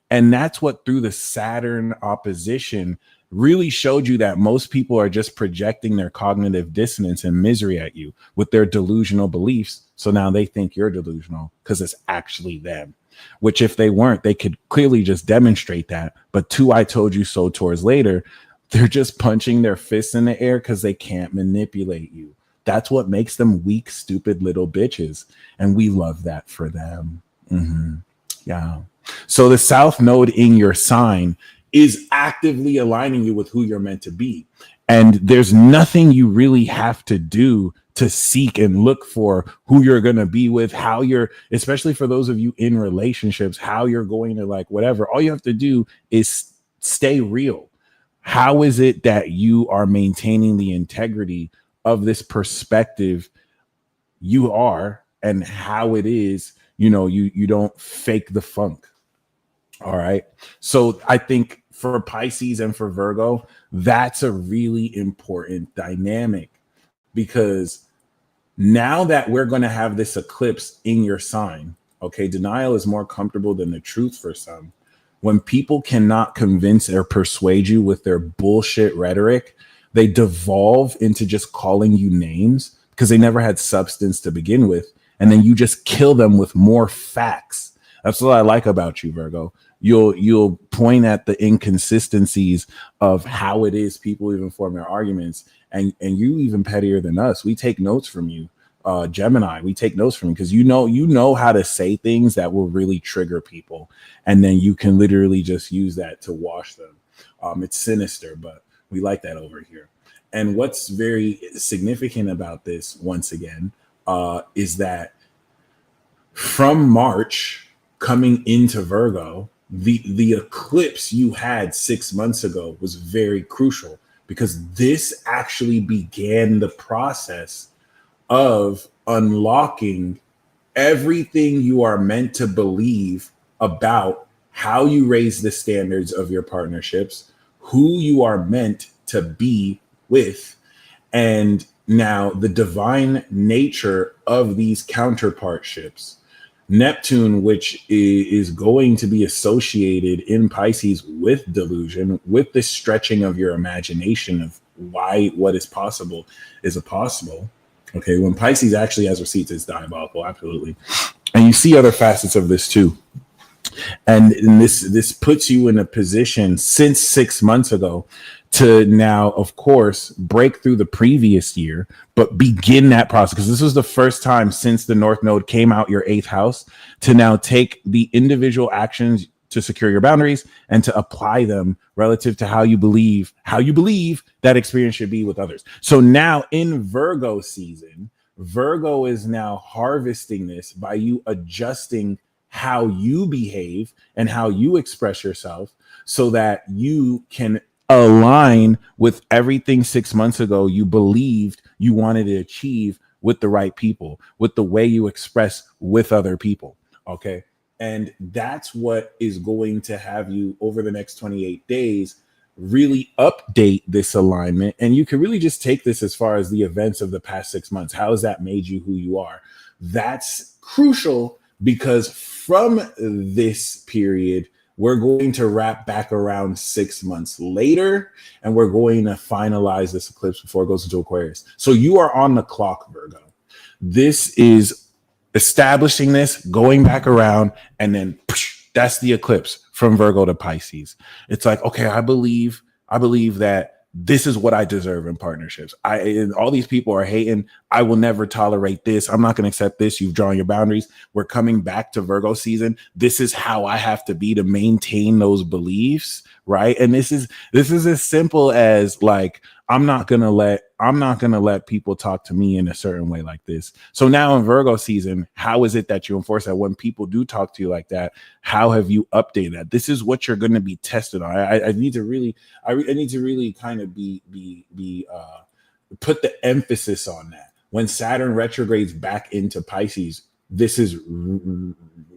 And that's what, through the Saturn opposition, really showed you that most people are just projecting their cognitive dissonance and misery at you with their delusional beliefs. So now they think you're delusional because it's actually them, which if they weren't, they could clearly just demonstrate that. But 2 I told you so tours later, they're just punching their fists in the air because they can't manipulate you. That's what makes them weak, stupid little bitches. And we love that for them. Yeah. So the South Node in your sign is actively aligning you with who you're meant to be. And there's nothing you really have to do to seek and look for who you're going to be with, how you're, especially for those of you in relationships, how you're going to like whatever. All you have to do is stay real. How is it that you are maintaining the integrity of this perspective you are, and how it is, you don't fake the funk. All right. So I think for Pisces and for Virgo, that's a really important dynamic, because now that we're going to have this eclipse in your sign, okay, denial is more comfortable than the truth for some. When people cannot convince or persuade you with their bullshit rhetoric, they devolve into just calling you names because they never had substance to begin with. And then you just kill them with more facts. That's what I like about you, Virgo. You'll point at the inconsistencies of how it is people even form their arguments, and you even pettier than us. We take notes from you, Gemini. We take notes from you because you know how to say things that will really trigger people, and then you can literally just use that to wash them. It's sinister, but we like that over here. And what's very significant about this, once again, is that from March coming into Virgo, the eclipse you had 6 months ago was very crucial, because this actually began the process of unlocking everything you are meant to believe about how you raise the standards of your partnerships, who you are meant to be with, and now the divine nature of these counterpartships. Neptune, which is going to be associated in Pisces with delusion, with the stretching of your imagination of why what is possible is a possible. Okay, when Pisces actually has receipts, it's diabolical, absolutely. And you see other facets of this too. And this puts you in a position since 6 months ago to now, of course, break through the previous year, but begin that process, because this was the first time since the North Node came out your 8th house to now take the individual actions to secure your boundaries and to apply them relative to how you believe that experience should be with others. So now in Virgo season, Virgo is now harvesting this by you adjusting how you behave and how you express yourself so that you can align with everything 6 months ago you believed you wanted to achieve with the right people, with the way you express with other people. Okay. And that's what is going to have you over the next 28 days really update this alignment. And you can really just take this as far as the events of the past 6 months. How has that made you who you are? That's crucial, because from this period, we're going to wrap back around 6 months later, and we're going to finalize this eclipse before it goes into Aquarius. So you are on the clock, Virgo. This is establishing this, going back around, and then that's the eclipse from Virgo to Pisces. It's like, okay, I believe that this is what I deserve in partnerships. And all these people are hating. I will never tolerate this. I'm not going to accept this. You've drawn your boundaries. We're coming back to Virgo season. This is how I have to be to maintain those beliefs, right? And this is as simple as like, I'm not gonna let people talk to me in a certain way like this. So now in Virgo season, how is it that you enforce that when people do talk to you like that? How have you updated that? This is what you're going to be tested on. I need to really kind of put the emphasis on that. When Saturn retrogrades back into Pisces, this is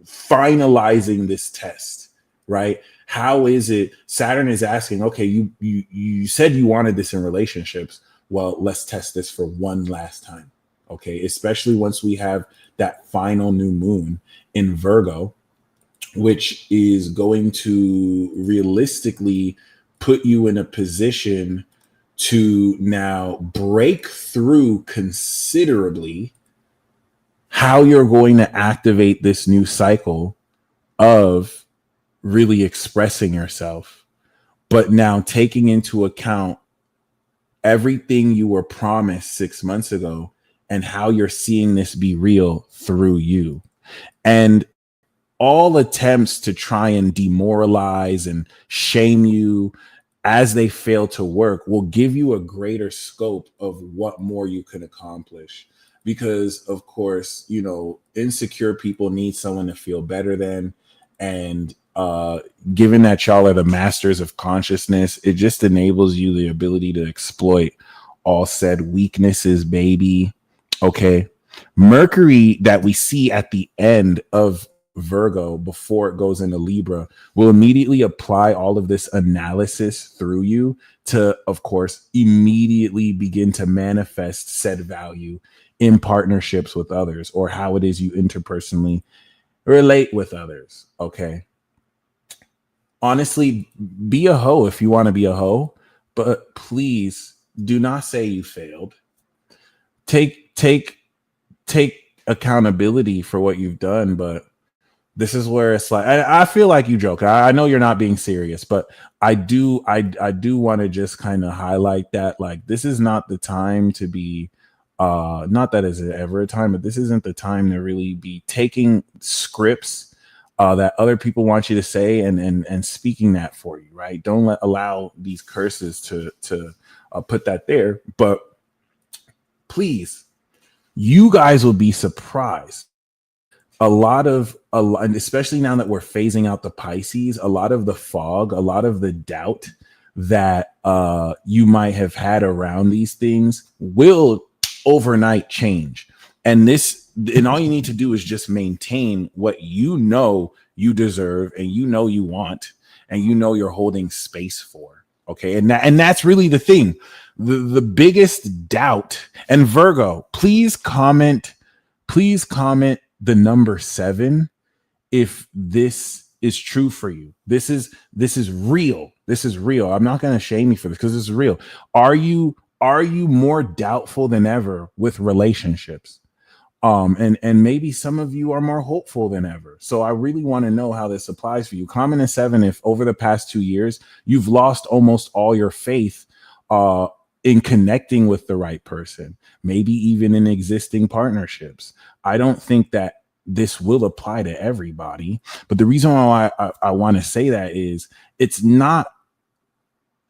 finalizing this test, right? How is it? Saturn is asking, okay, you said you wanted this in relationships. Well, let's test this for one last time. Okay. Especially once we have that final new moon in Virgo, which is going to realistically put you in a position to now break through considerably how you're going to activate this new cycle of really expressing yourself, but now taking into account everything you were promised 6 months ago and how you're seeing this be real through you. And all attempts to try and demoralize and shame you as they fail to work will give you a greater scope of what more you can accomplish. Because of course, insecure people need someone to feel better than, and given that y'all are the masters of consciousness, it just enables you the ability to exploit all said weaknesses, baby. Okay. Mercury that we see at the end of Virgo before it goes into Libra will immediately apply all of this analysis through you to, of course, immediately begin to manifest said value in partnerships with others, or how it is you interpersonally relate with others. Okay. Honestly, be a hoe if you want to be a hoe, but please do not say you failed. Take accountability for what you've done, but this is where it's like, I feel like you joke. I know you're not being serious, but I do want to just kind of highlight that, like, this is not the time to be, not that is ever a time, but this isn't the time to really be taking scripts that other people want you to say and speaking that for you, right? Don't allow these curses to put that there. But please, you guys will be surprised. And especially now that we're phasing out the Pisces, a lot of the fog, a lot of the doubt that you might have had around these things will overnight change. And all you need to do is just maintain what you know you deserve, and you know you want, and you know you're holding space for. Okay. And that's really the thing. The biggest doubt. And Virgo, please comment the number 7 if this is true for you. This is real. This is real. I'm not going to shame you for this because this is real. Are you more doubtful than ever with relationships? And maybe some of you are more hopeful than ever. So I really want to know how this applies for you. Comment in 7 if over the past 2 years you've lost almost all your faith uh in connecting with the right person, maybe even in existing partnerships. I don't think that this will apply to everybody, but the reason why I want to say that is it's not,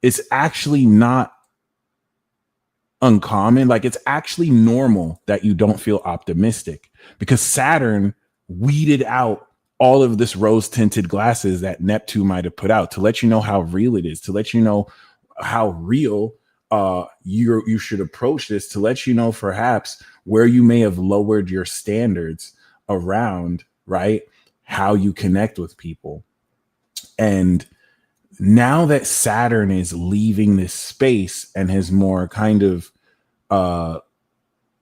it's actually not uncommon. Like, it's actually normal that you don't feel optimistic, because Saturn weeded out all of this rose tinted glasses that Neptune might have put out to let you know how real it is, to let you know how real you should approach this, to let you know perhaps where you may have lowered your standards around, right, how you connect with people. And now that Saturn is leaving this space and has more kind of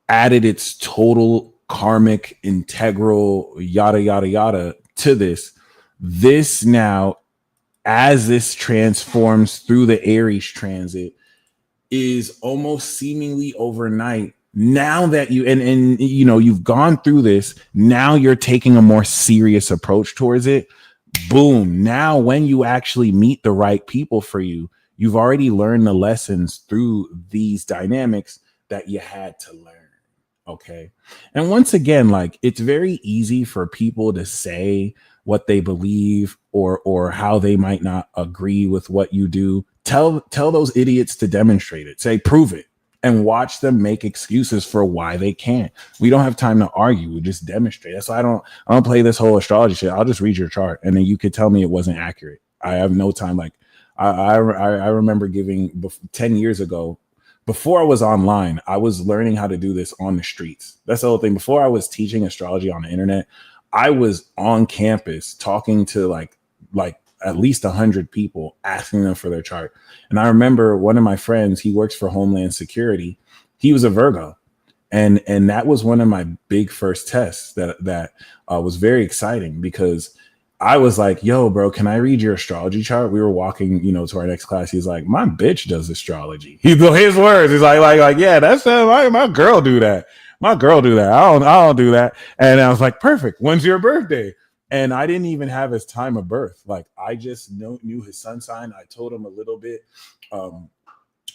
added its total karmic integral yada yada yada to this now, as this transforms through the Aries transit, is almost seemingly overnight. Now that you and you know, you've gone through this, now you're taking a more serious approach towards it. Boom. Now when you actually meet the right people for you, you've already learned the lessons through these dynamics that you had to learn. Okay. And once again, like, it's very easy for people to say what they believe or how they might not agree with what you do. Tell those idiots to demonstrate it. Say, prove it, and watch them make excuses for why they can't. We don't have time to argue. We just demonstrate. That's why I don't play this whole astrology shit. I'll just read your chart, and then you could tell me it wasn't accurate. I have no time. Like, I remember giving 10 years ago, before I was online, I was learning how to do this on the streets. That's the whole thing. Before I was teaching astrology on the internet, I was on campus talking to like at least 100 people, asking them for their chart. And I remember one of my friends, he works for Homeland Security. He was a Virgo. And that was one of my big first tests that was very exciting, because I was like, yo, bro, can I read your astrology chart? We were walking, to our next class. He's like, my bitch does astrology. His words. He's like, yeah, that's my girl do that. My girl do that. I don't do that. And I was like, perfect. When's your birthday? And I didn't even have his time of birth. Like, I just knew his sun sign. I told him a little bit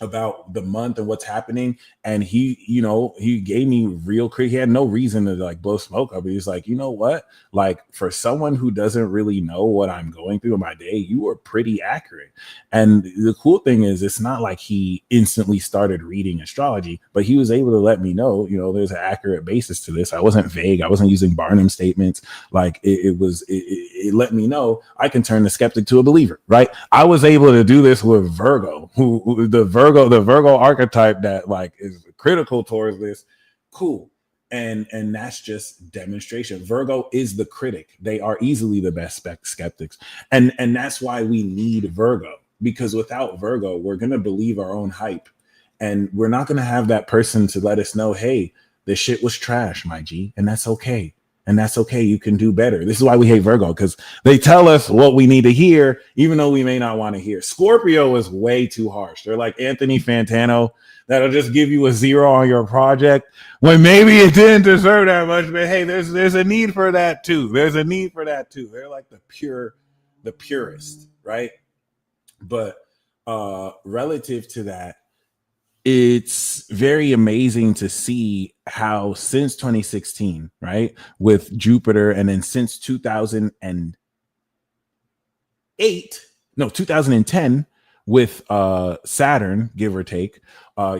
about the month and what's happening. And he gave me real credit. He had no reason to like blow smoke up. He's like, you know what? Like, for someone who doesn't really know what I'm going through in my day, you were pretty accurate. And the cool thing is, it's not like he instantly started reading astrology, but he was able to let me know, there's an accurate basis to this. I wasn't vague. I wasn't using Barnum statements. Like, it let me know I can turn the skeptic to a believer, right? I was able to do this with Virgo, who the Virgo archetype that like is critical towards this. Cool. And that's just demonstration. Virgo is the critic. They are easily the best skeptics. And that's why we need Virgo, because without Virgo, we're going to believe our own hype. And we're not going to have that person to let us know, hey, this shit was trash, my G. And that's okay. And that's okay. You can do better. This is why we hate Virgo, because they tell us what we need to hear, even though we may not want to hear. Scorpio is way too harsh. They're like Anthony Fantano, that'll just give you a 0 on your project when maybe it didn't deserve that much. But hey, there's a need for that too. There's a need for that too. They're like the purest, right? But relative to that, it's very amazing to see how since 2016, right, with Jupiter, and then since 2010 with Saturn, give or take,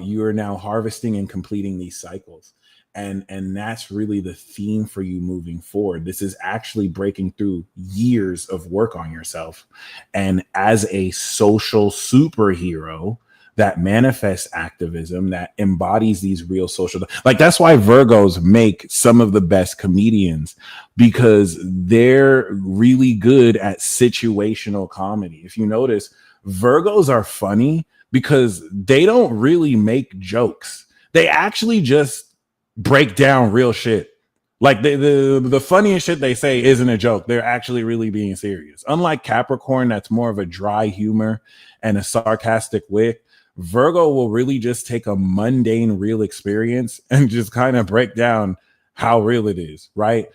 you are now harvesting and completing these cycles. And that's really the theme for you moving forward. This is actually breaking through years of work on yourself. And as a social superhero that manifests activism, that embodies these real social, like, that's why Virgos make some of the best comedians, because they're really good at situational comedy. If you notice, Virgos are funny because they don't really make jokes. They actually just break down real shit. Like, the funniest shit they say isn't a joke. They're actually really being serious. Unlike Capricorn, that's more of a dry humor and a sarcastic wit, Virgo will really just take a mundane real experience and just kind of break down how real it is, right?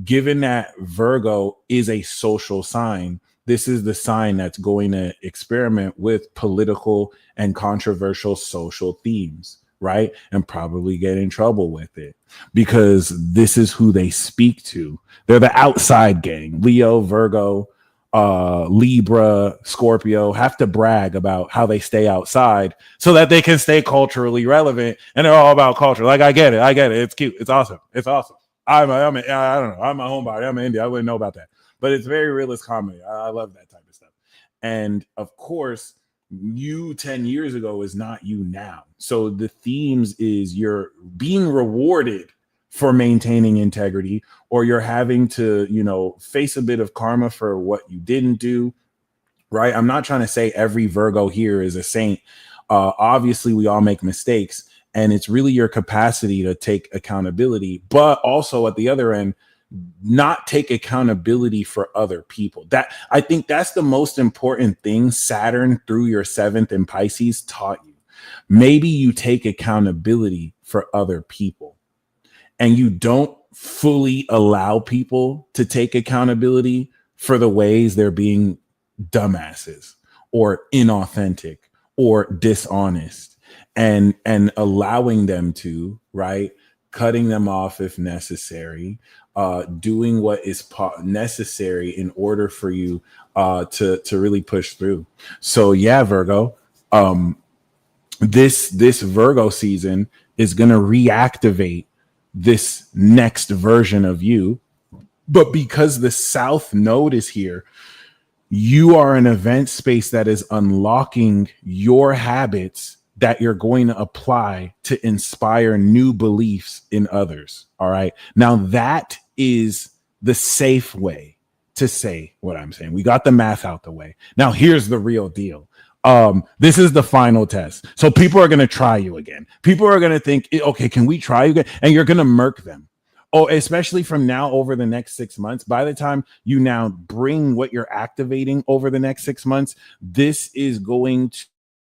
Given that Virgo is a social sign, this is the sign that's going to experiment with political and controversial social themes, right? And probably get in trouble with it because this is who they speak to. They're the outside gang. Leo, Virgo, Libra, Scorpio have to brag about how they stay outside so that they can stay culturally relevant. And they're all about culture. Like, I get it. It's cute. It's awesome. I don't know. I'm a homebody. I'm an Indian. I wouldn't know about that. But it's very realist comedy. I love that type of stuff. And of course, you 10 years ago is not you now. So the themes is you're being rewarded for maintaining integrity, or you're having to, face a bit of karma for what you didn't do, right? I'm not trying to say every Virgo here is a saint. Obviously, we all make mistakes, and it's really your capacity to take accountability, but also at the other end, not take accountability for other people. That, I think, that's the most important thing Saturn through your 7th in Pisces taught you. Maybe you take accountability for other people and you don't fully allow people to take accountability for the ways they're being dumbasses or inauthentic or dishonest, and allowing them to, right, cutting them off if necessary, doing what is necessary in order for you to really push through. So yeah, Virgo, this Virgo season is going to reactivate this next version of you. But because the South Node is here, you are an event space that is unlocking your habits that you're going to apply to inspire new beliefs in others. All right. Now that is the safe way to say what I'm saying. We got the math out the way. Now here's the real deal. This is the final test. So people are going to try you again. People are going to think, okay, can we try you again? And you're going to murk them. Oh, especially from now over the next 6 months. By the time you now bring what you're activating over the next 6 months, this is going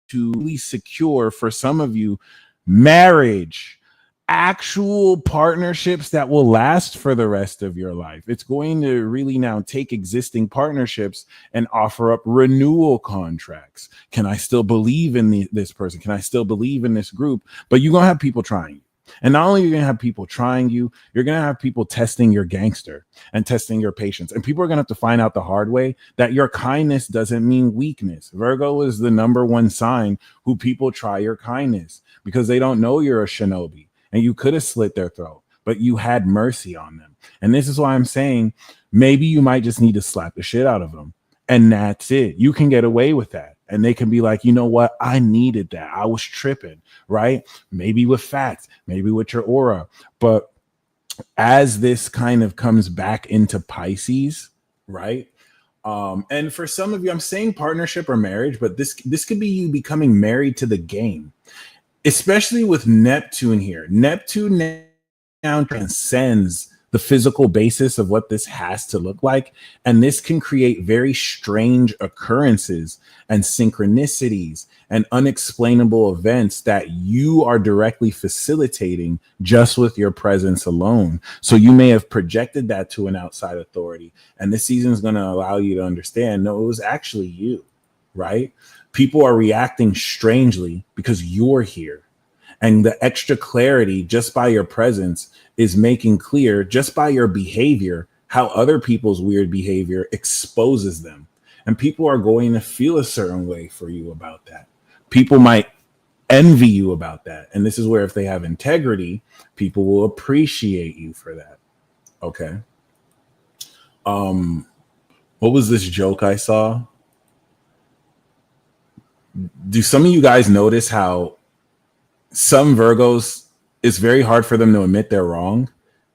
to really secure for some of you marriage, actual partnerships that will last for the rest of your life. It's going to really now take existing partnerships and offer up renewal contracts. Can I still believe in this person? Can I still believe in this group? But you're going to have people trying you. And not only are you going to have people trying you, you're going to have people testing your gangster and testing your patience. And people are going to have to find out the hard way that your kindness doesn't mean weakness. Virgo is the number one sign who people try your kindness because they don't know you're a shinobi and you could have slit their throat, but you had mercy on them. And this is why I'm saying maybe you might just need to slap the shit out of them. And that's it. You can get away with that. And they can be like, you know what? I needed that. I was tripping, right? Maybe with facts, maybe with your aura. But as this kind of comes back into Pisces, right? And for some of you, I'm saying partnership or marriage, but this could be you becoming married to the game, especially with Neptune here. Neptune now transcends the physical basis of what this has to look like. And this can create very strange occurrences and synchronicities and unexplainable events that you are directly facilitating just with your presence alone. So you may have projected that to an outside authority. And this season is going to allow you to understand, no, it was actually you, right? People are reacting strangely because you're here. And the extra clarity just by your presence is making clear just by your behavior how other people's weird behavior exposes them. And people are going to feel a certain way for you about that. People might envy you about that. And this is where if they have integrity, people will appreciate you for that. Okay. What was this joke I saw? Do some of you guys notice how some Virgos, it's very hard for them to admit they're wrong?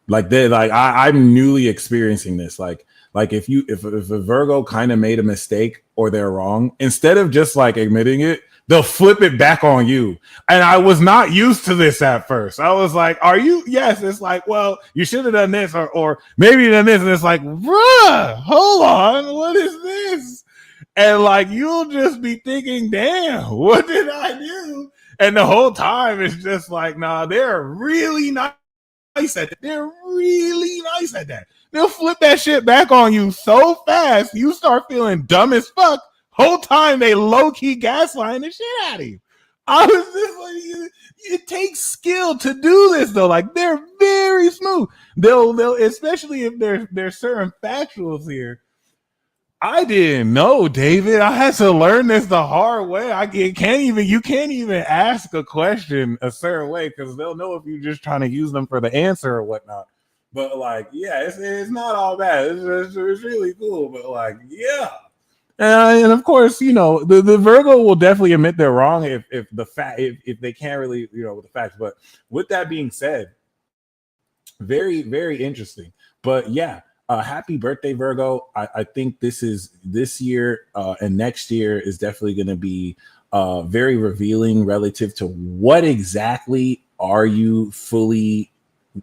Like I'm newly experiencing this. Like if a Virgo kind of made a mistake or they're wrong, instead of just like admitting it, they'll flip it back on you. And I was not used to this at first. I was like, are you? Yes. It's like, well, you should have done this or maybe you done this. And it's like, bruh, hold on. What is this? And like, you'll just be thinking, damn, what did I do? And the whole time it's just like, nah, they're really not nice at that. They're really nice at that. They'll flip that shit back on you so fast, you start feeling dumb as fuck. Whole time they low-key gaslighting the shit out of you. I was just like, it takes skill to do this though. Like they're very smooth. They'll especially if there's certain factuals here. I didn't know, David. I had to learn this the hard way. You can't even ask a question a certain way because they'll know if you're just trying to use them for the answer or whatnot. But like, yeah, it's not all bad. It's really cool. But like, yeah. And of course, you know, the Virgo will definitely admit they're wrong if they can't really, you know, with the facts. But with that being said, very, very interesting. But yeah, happy birthday, Virgo. I think this year and next year is definitely going to be very revealing relative to what exactly are you fully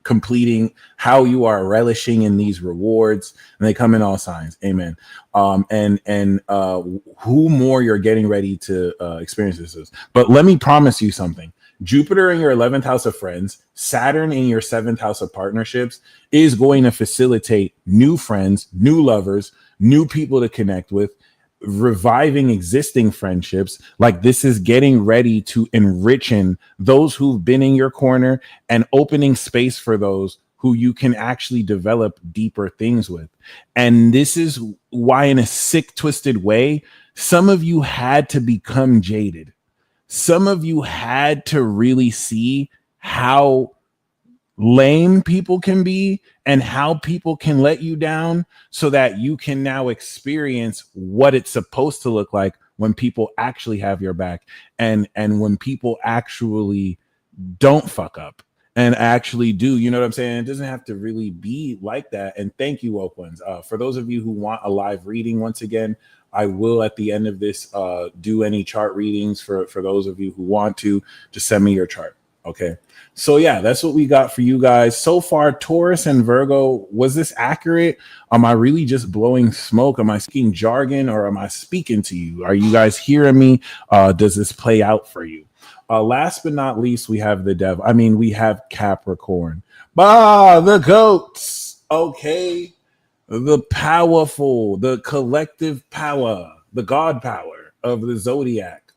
completing, how you are relishing in these rewards, and they come in all signs. Amen. And who more you're getting ready to experience this is. But let me promise you something. Jupiter in your 11th house of friends, Saturn in your 7th house of partnerships is going to facilitate new friends, new lovers, new people to connect with, reviving existing friendships. Like this is getting ready to enrichen those who've been in your corner and opening space for those who you can actually develop deeper things with. And this is why, in a sick, twisted way, some of you had to become jaded. Some of you had to really see how lame people can be and how people can let you down so that you can now experience what it's supposed to look like when people actually have your back and when people actually don't fuck up and actually do, you know what I'm saying? It doesn't have to really be like that. And thank you, Oaklands. For those of you who want a live reading, once again, I will at the end of this do any chart readings for those of you who want to. Just send me your chart. Okay. So yeah, that's what we got for you guys so far. Taurus and Virgo, was this accurate? Am I really just blowing smoke? Am I speaking jargon or am I speaking to you? Are you guys hearing me? Does this play out for you? Last but not least, we have we have Capricorn. The goats. Okay. The powerful, the collective power, the God power of the zodiac.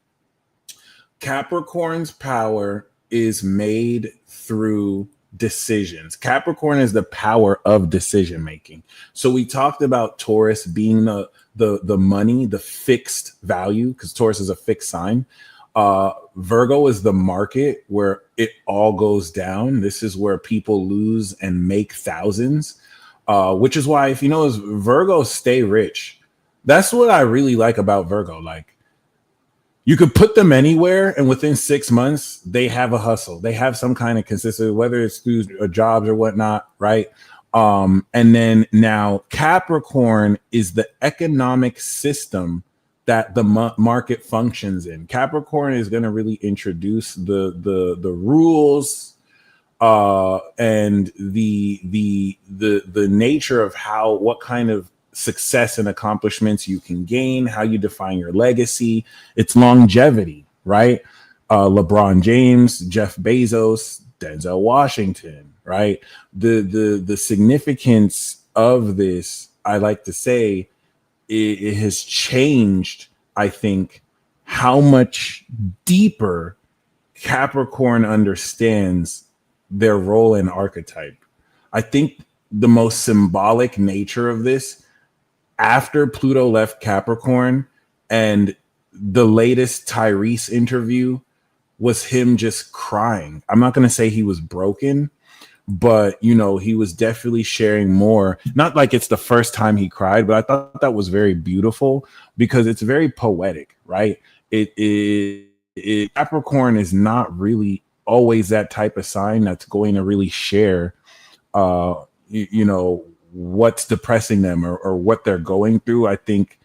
Capricorn's power is made through decisions. Capricorn is the power of decision making. So we talked about Taurus being the money, the fixed value, because Taurus is a fixed sign. Virgo is the market where it all goes down. This is where people lose and make thousands. Which is why, if you notice, Virgo stay rich. That's what I really like about Virgo. Like, you could put them anywhere, and within 6 months, they have a hustle. They have some kind of consistency, whether it's through jobs or whatnot, right? And then now Capricorn is the economic system that the market functions in. Capricorn is going to really introduce the rules and the nature of what kind of success and accomplishments you can gain, how you define your legacy. It's longevity, right? LeBron James, Jeff Bezos, Denzel Washington, right? The significance of this, I like to say, it has changed, I think, how much deeper Capricorn understands their role in archetype. I think the most symbolic nature of this, after Pluto left Capricorn and the latest Tyrese interview was him just crying. I'm not going to say he was broken, but you know, he was definitely sharing more. Not like it's the first time he cried, but I thought that was very beautiful because it's very poetic, right? Capricorn is not really always that type of sign that's going to really share, you know, what's depressing them or what they're going through. I think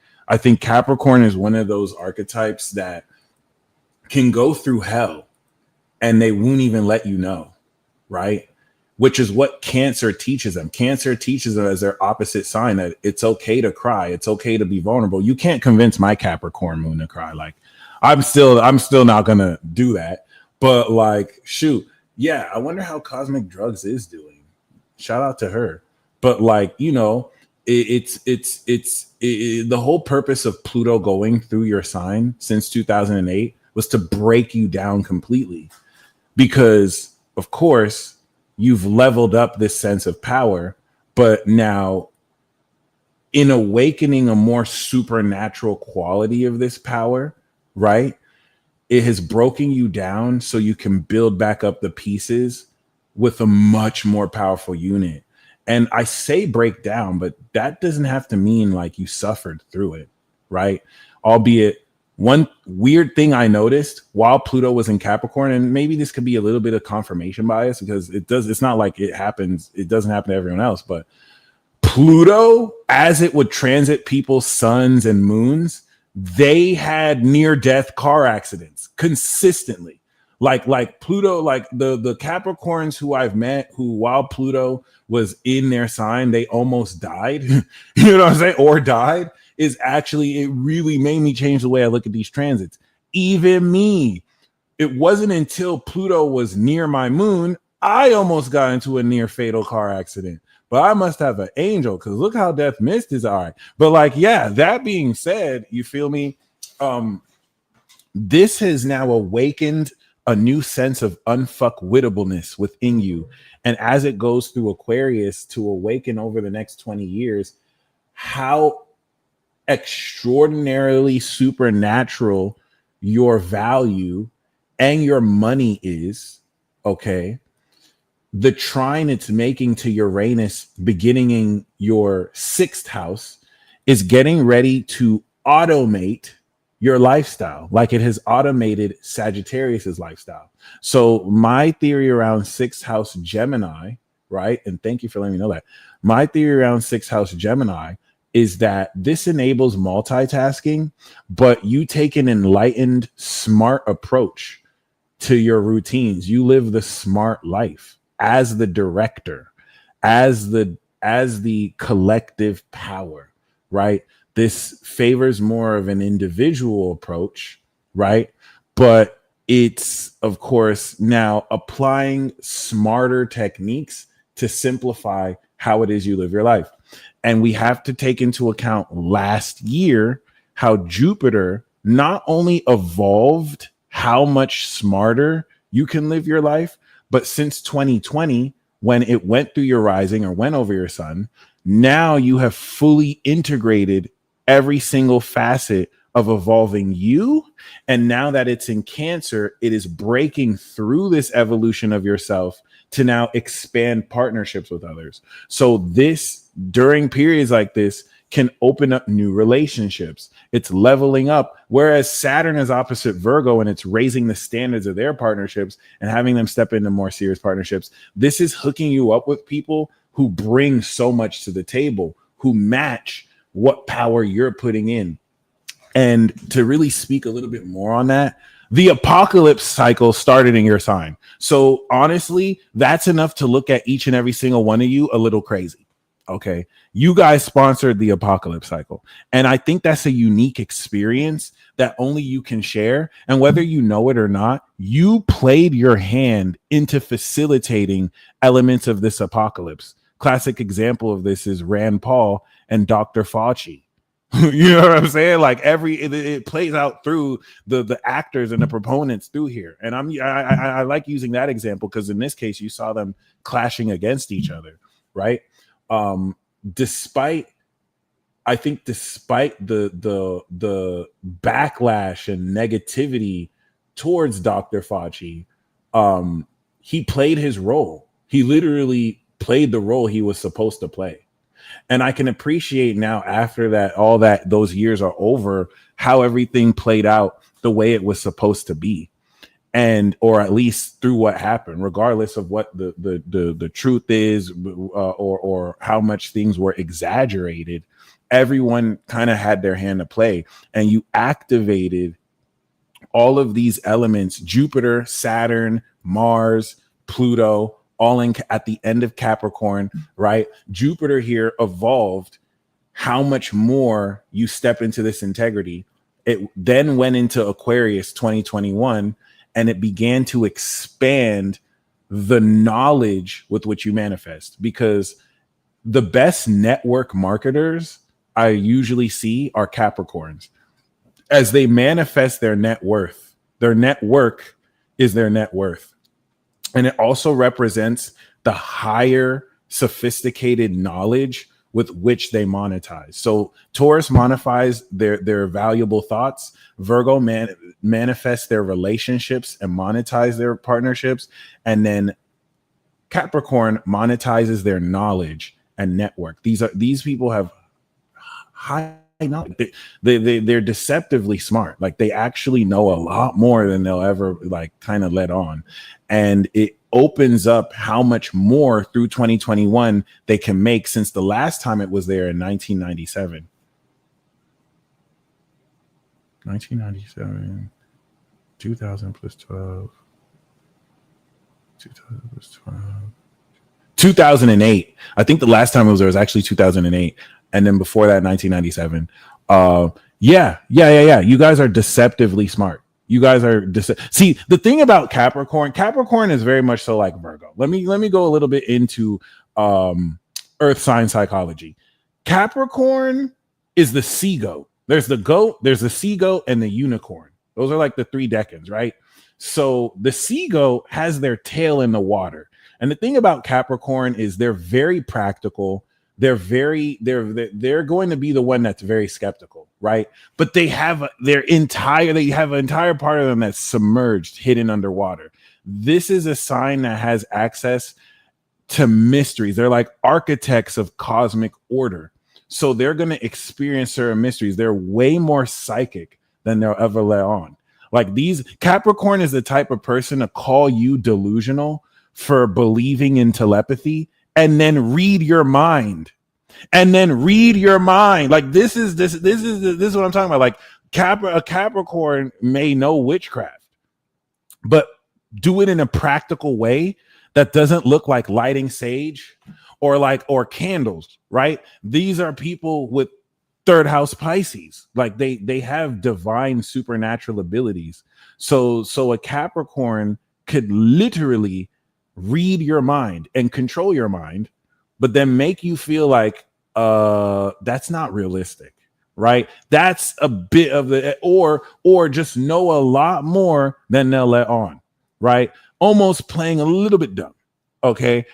Capricorn is one of those archetypes that can go through hell and they won't even let you know, right? Which is what Cancer teaches them. Cancer teaches them as their opposite sign that it's okay to cry. It's okay to be vulnerable. You can't convince my Capricorn moon to cry. Like I'm still not going to do that. But like, shoot. Yeah. I wonder how Cosmic Drugs is doing. Shout out to her. But like, you know, the whole purpose of Pluto going through your sign since 2008 was to break you down completely, because of course you've leveled up this sense of power, but now in awakening a more supernatural quality of this power, right? It has broken you down so you can build back up the pieces with a much more powerful unit. And I say break down, but that doesn't have to mean like you suffered through it, right? Albeit one weird thing I noticed while Pluto was in Capricorn, and maybe this could be a little bit of confirmation bias because it's not like it doesn't happen to everyone else, but Pluto, as it would transit people's suns and moons, they had near-death car accidents consistently. Like Pluto, like the Capricorns who I've met who while Pluto was in their sign, they almost died, you know what I'm saying? Or died, is actually, it really made me change the way I look at these transits. Even me, it wasn't until Pluto was near my moon, I almost got into a near fatal car accident. But I must have an angel because look how death missed his eye. But like, yeah, that being said, you feel me? This has now awakened a new sense of unfuckwitableness within you. And as it goes through Aquarius to awaken over the next 20 years, how extraordinarily supernatural your value and your money is, okay? The trine it's making to Uranus beginning in your 6th house is getting ready to automate your lifestyle like it has automated Sagittarius's lifestyle. So my theory around 6th house Gemini, right? And thank you for letting me know that. My theory around 6th house Gemini is that this enables multitasking, but you take an enlightened, smart approach to your routines. You live the smart life as the director, as the collective power, right? This favors more of an individual approach, right? But it's, of course, now applying smarter techniques to simplify how it is you live your life. And we have to take into account last year how Jupiter not only evolved how much smarter you can live your life, but since 2020, when it went through your rising or went over your sun, now you have fully integrated every single facet of evolving you. And now that it's in Cancer, it is breaking through this evolution of yourself to now expand partnerships with others. So this, during periods like this, can open up new relationships. It's leveling up. Whereas Saturn is opposite Virgo and it's raising the standards of their partnerships and having them step into more serious partnerships. This is hooking you up with people who bring so much to the table, who match what power you're putting in. And to really speak a little bit more on that, the apocalypse cycle started in your sign. So honestly, that's enough to look at each and every single one of you a little crazy. Okay. You guys sponsored the apocalypse cycle. And I think that's a unique experience that only you can share. And whether you know it or not, you played your hand into facilitating elements of this apocalypse. Classic example of this is Rand Paul and Dr. Fauci. You know what I'm saying? Like it plays out through the actors and the proponents through here. And I like using that example because in this case, you saw them clashing against each other, right? Despite the backlash and negativity towards Dr. Fauci, he played his role. He literally played the role he was supposed to play. And I can appreciate now after that, all that those years are over, how everything played out the way it was supposed to be. And or at least through what happened, regardless of what the truth is, or how much things were exaggerated, everyone kind of had their hand to play, and you activated all of these elements: Jupiter, Saturn, Mars, Pluto, all in at the end of Capricorn, right? Jupiter here evolved how much more you step into this integrity. It then went into Aquarius 2021. And it began to expand the knowledge with which you manifest, because the best network marketers I usually see are Capricorns. As they manifest their net worth, their network is their net worth. And it also represents the higher sophisticated knowledge with which they monetize. So Taurus monetize their valuable thoughts. Virgo manifests their relationships and monetize their partnerships. And then Capricorn monetizes their knowledge and network. These people have high knowledge. They're deceptively smart. Like, they actually know a lot more than they'll ever like kind of let on. And it opens up how much more through 2021 they can make, since the last time it was there in 1997. 1997, 2000 plus 12, 2000 plus 12, 2008. I think the last time it was there was actually 2008. And then before that, 1997. Yeah. You guys are deceptively smart. You guys are see, the thing about Capricorn is very much so like Virgo. Let me go a little bit into earth sign psychology. Capricorn is the sea goat. There's the goat, there's the sea goat, and the unicorn. Those are like the three decans, right? So the sea goat has their tail in the water. And the thing about Capricorn is they're very practical. They're going to be the one that's very skeptical, right? But they have an entire part of them that's submerged, hidden underwater. This is a sign that has access to mysteries. They're like architects of cosmic order. So they're going to experience certain mysteries. They're way more psychic than they'll ever let on. Like, Capricorn is the type of person to call you delusional for believing in telepathy, and then read your mind. Like, this is what I'm talking about. Like, a Capricorn may know witchcraft, but do it in a practical way that doesn't look like lighting sage or candles, right? These are people with third house Pisces. Like, they have divine supernatural abilities. So a Capricorn could literally read your mind and control your mind, but then make you feel like that's not realistic, right? That's a bit of the or just know a lot more than they'll let on, right? Almost playing a little bit dumb, okay?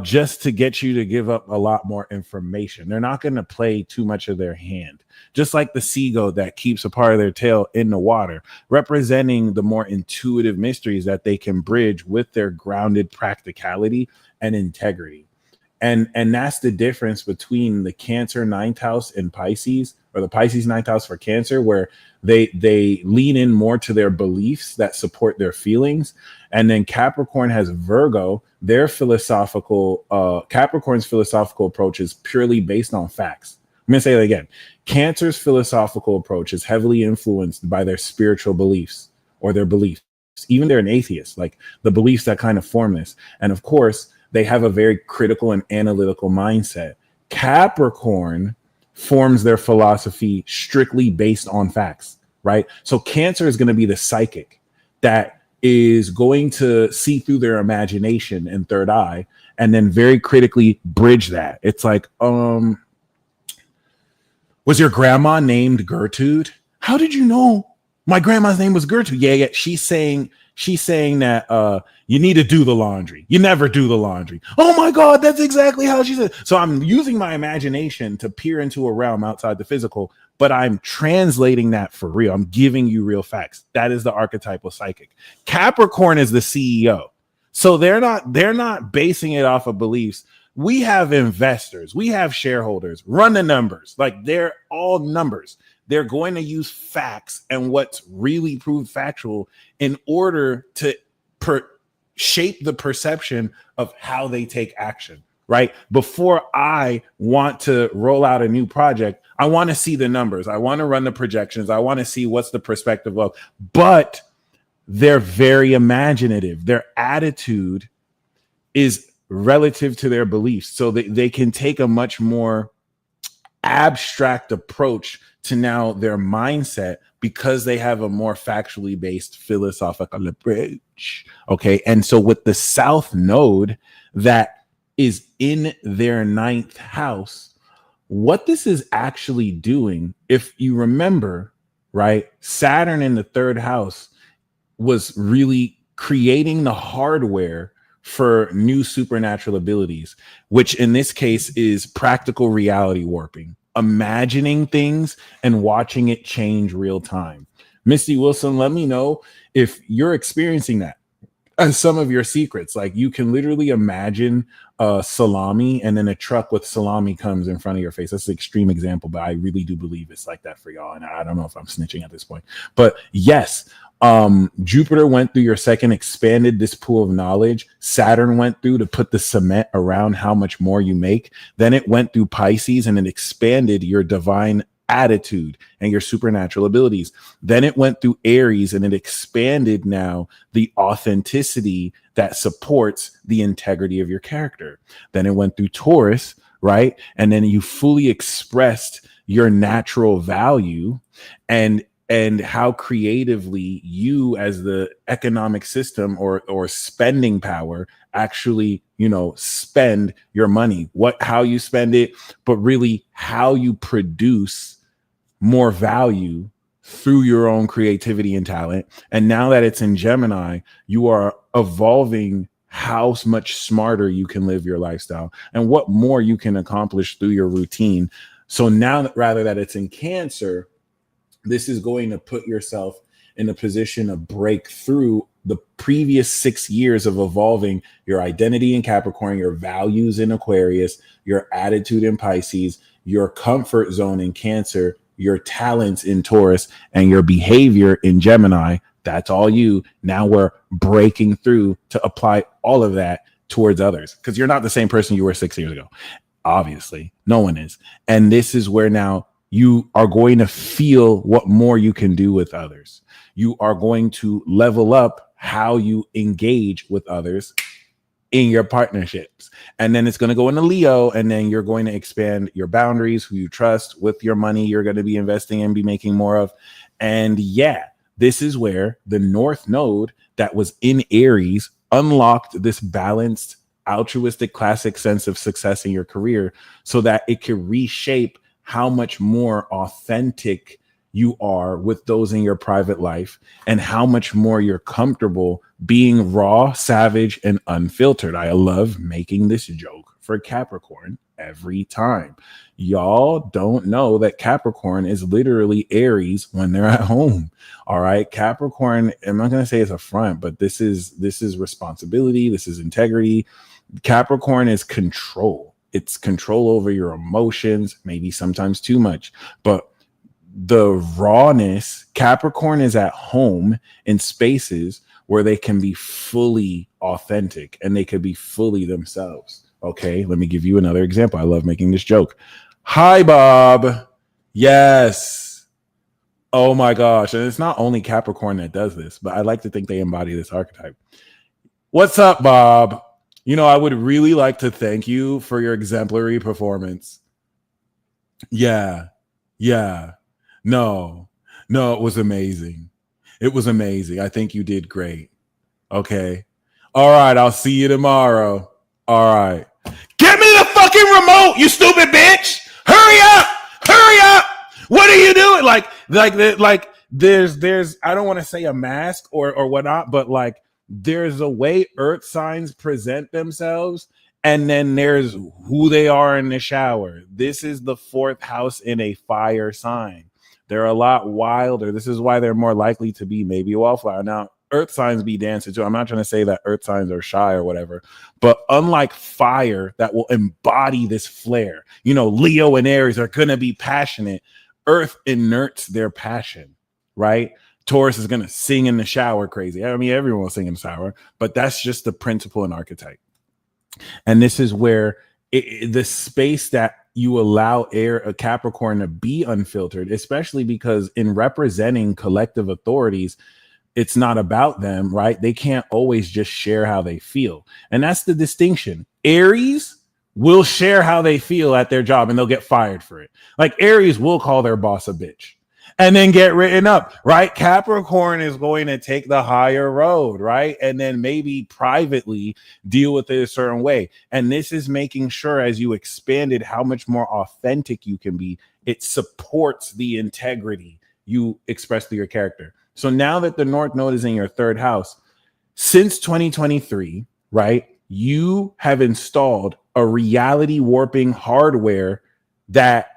Just to get you to give up a lot more information. They're not going to play too much of their hand. Just like the seagull that keeps a part of their tail in the water, representing the more intuitive mysteries that they can bridge with their grounded practicality and integrity. And that's the difference between the Cancer ninth house and Pisces, or the Pisces ninth house for Cancer, where they lean in more to their beliefs that support their feelings. And then Capricorn has Virgo. Their Capricorn's philosophical approach is purely based on facts. I'm going to say that again. Cancer's philosophical approach is heavily influenced by their spiritual beliefs or their beliefs. Even they're an atheist, like the beliefs that kind of form this. And of course, they have a very critical and analytical mindset. Capricorn forms their philosophy strictly based on facts, right? So Cancer is going to be the psychic that is going to see through their imagination and third eye, and then very critically bridge that. It's like, was your grandma named Gertrude? How did you know my grandma's name was Gertrude? Yeah. She's saying that you need to do the laundry. You never do the laundry. Oh my God, that's exactly how she said. So I'm using my imagination to peer into a realm outside the physical, but I'm translating that for real. I'm giving you real facts. That is the archetypal psychic. Capricorn is the CEO. So they're not basing it off of beliefs. We have investors, we have shareholders, run the numbers. Like, they're all numbers. They're going to use facts and what's really proved factual in order to shape the perception of how they take action, right? Before I want to roll out a new project, I want to see the numbers. I want to run the projections. I want to see what's the perspective of, but they're very imaginative. Their attitude is relative to their beliefs. So they can take a much more abstract approach to now their mindset because they have a more factually based philosophical approach. Okay. And so with the South Node that is in their ninth house, what this is actually doing, if you remember, right, Saturn in the third house was really creating the hardware for new supernatural abilities, which in this case is practical reality warping, imagining things and watching it change real time. Misty Wilson, let me know if you're experiencing that as some of your secrets. Like, you can literally imagine salami, and then a truck with salami comes in front of your face. That's an extreme example, but I really do believe it's like that for y'all. And I don't know if I'm snitching at this point, but yes, Jupiter went through your second, expanded this pool of knowledge. Saturn went through to put the cement around how much more you make. Then it went through Pisces and it expanded your divine attitude and your supernatural abilities. Then it went through Aries and it expanded now the authenticity that supports the integrity of your character. Then it went through Taurus, right? And then you fully expressed your natural value and how creatively you, as the economic system or spending power, actually, spend your money, how you spend it, but really how you produce more value through your own creativity and talent. And now that it's in Gemini, you are evolving how much smarter you can live your lifestyle and what more you can accomplish through your routine. So now that rather that it's in Cancer, this is going to put yourself in a position to break through the previous 6 years of evolving your identity in Capricorn, your values in Aquarius, your attitude in Pisces, your comfort zone in Cancer, your talents in Taurus, and your behavior in Gemini. That's all you. Now we're breaking through to apply all of that towards others, because you're not the same person you were 6 years ago. Obviously, no one is. And this is where now you are going to feel what more you can do with others. You are going to level up how you engage with others in your partnerships. And then it's going to go into Leo, and then you're going to expand your boundaries, who you trust with your money you're going to be investing in, be making more of. And yeah, this is where the North Node that was in Aries unlocked this balanced, altruistic, classic sense of success in your career so that it could reshape how much more authentic you are with those in your private life and how much more you're comfortable being raw, savage, and unfiltered. I love making this joke for Capricorn every time. Y'all don't know that Capricorn is literally Aries when they're at home. All right. Capricorn, I'm not going to say it's a front, but this is responsibility. This is integrity. Capricorn is control. It's control over your emotions, maybe sometimes too much, but the rawness, Capricorn is at home in spaces where they can be fully authentic and they could be fully themselves. Okay, let me give you another example. I love making this joke. Hi, Bob. Yes. Oh my gosh. And it's not only Capricorn that does this, but I like to think they embody this archetype. What's up, Bob? I would really like to thank you for your exemplary performance. Yeah. No, it was amazing. It was amazing. I think you did great. Okay. All right. I'll see you tomorrow. All right. Get me the fucking remote, you stupid bitch. Hurry up. What are you doing? Like there's, I don't want to say a mask or whatnot, but like, there's a way earth signs present themselves, and then there's who they are in the shower. This is the fourth house in a fire sign. They're a lot wilder. This is why they're more likely to be maybe a wallflower. Now, earth signs be dancing too. I'm not trying to say that earth signs are shy or whatever, but unlike fire that will embody this flair, Leo and Aries are going to be passionate. Earth inerts their passion, right? Taurus is going to sing in the shower crazy. I mean, everyone will sing in the shower, but that's just the principle and archetype. And this is where the space that you allow a Capricorn to be unfiltered, especially because in representing collective authorities, it's not about them, right? They can't always just share how they feel. And that's the distinction. Aries will share how they feel at their job and they'll get fired for it. Like Aries will call their boss a bitch and then get written up, right? Capricorn is going to take the higher road, right? And then maybe privately deal with it a certain way. And this is making sure as you expanded how much more authentic you can be, it supports the integrity you express through your character. So now that the North Node is in your third house, since 2023, right, you have installed a reality warping hardware that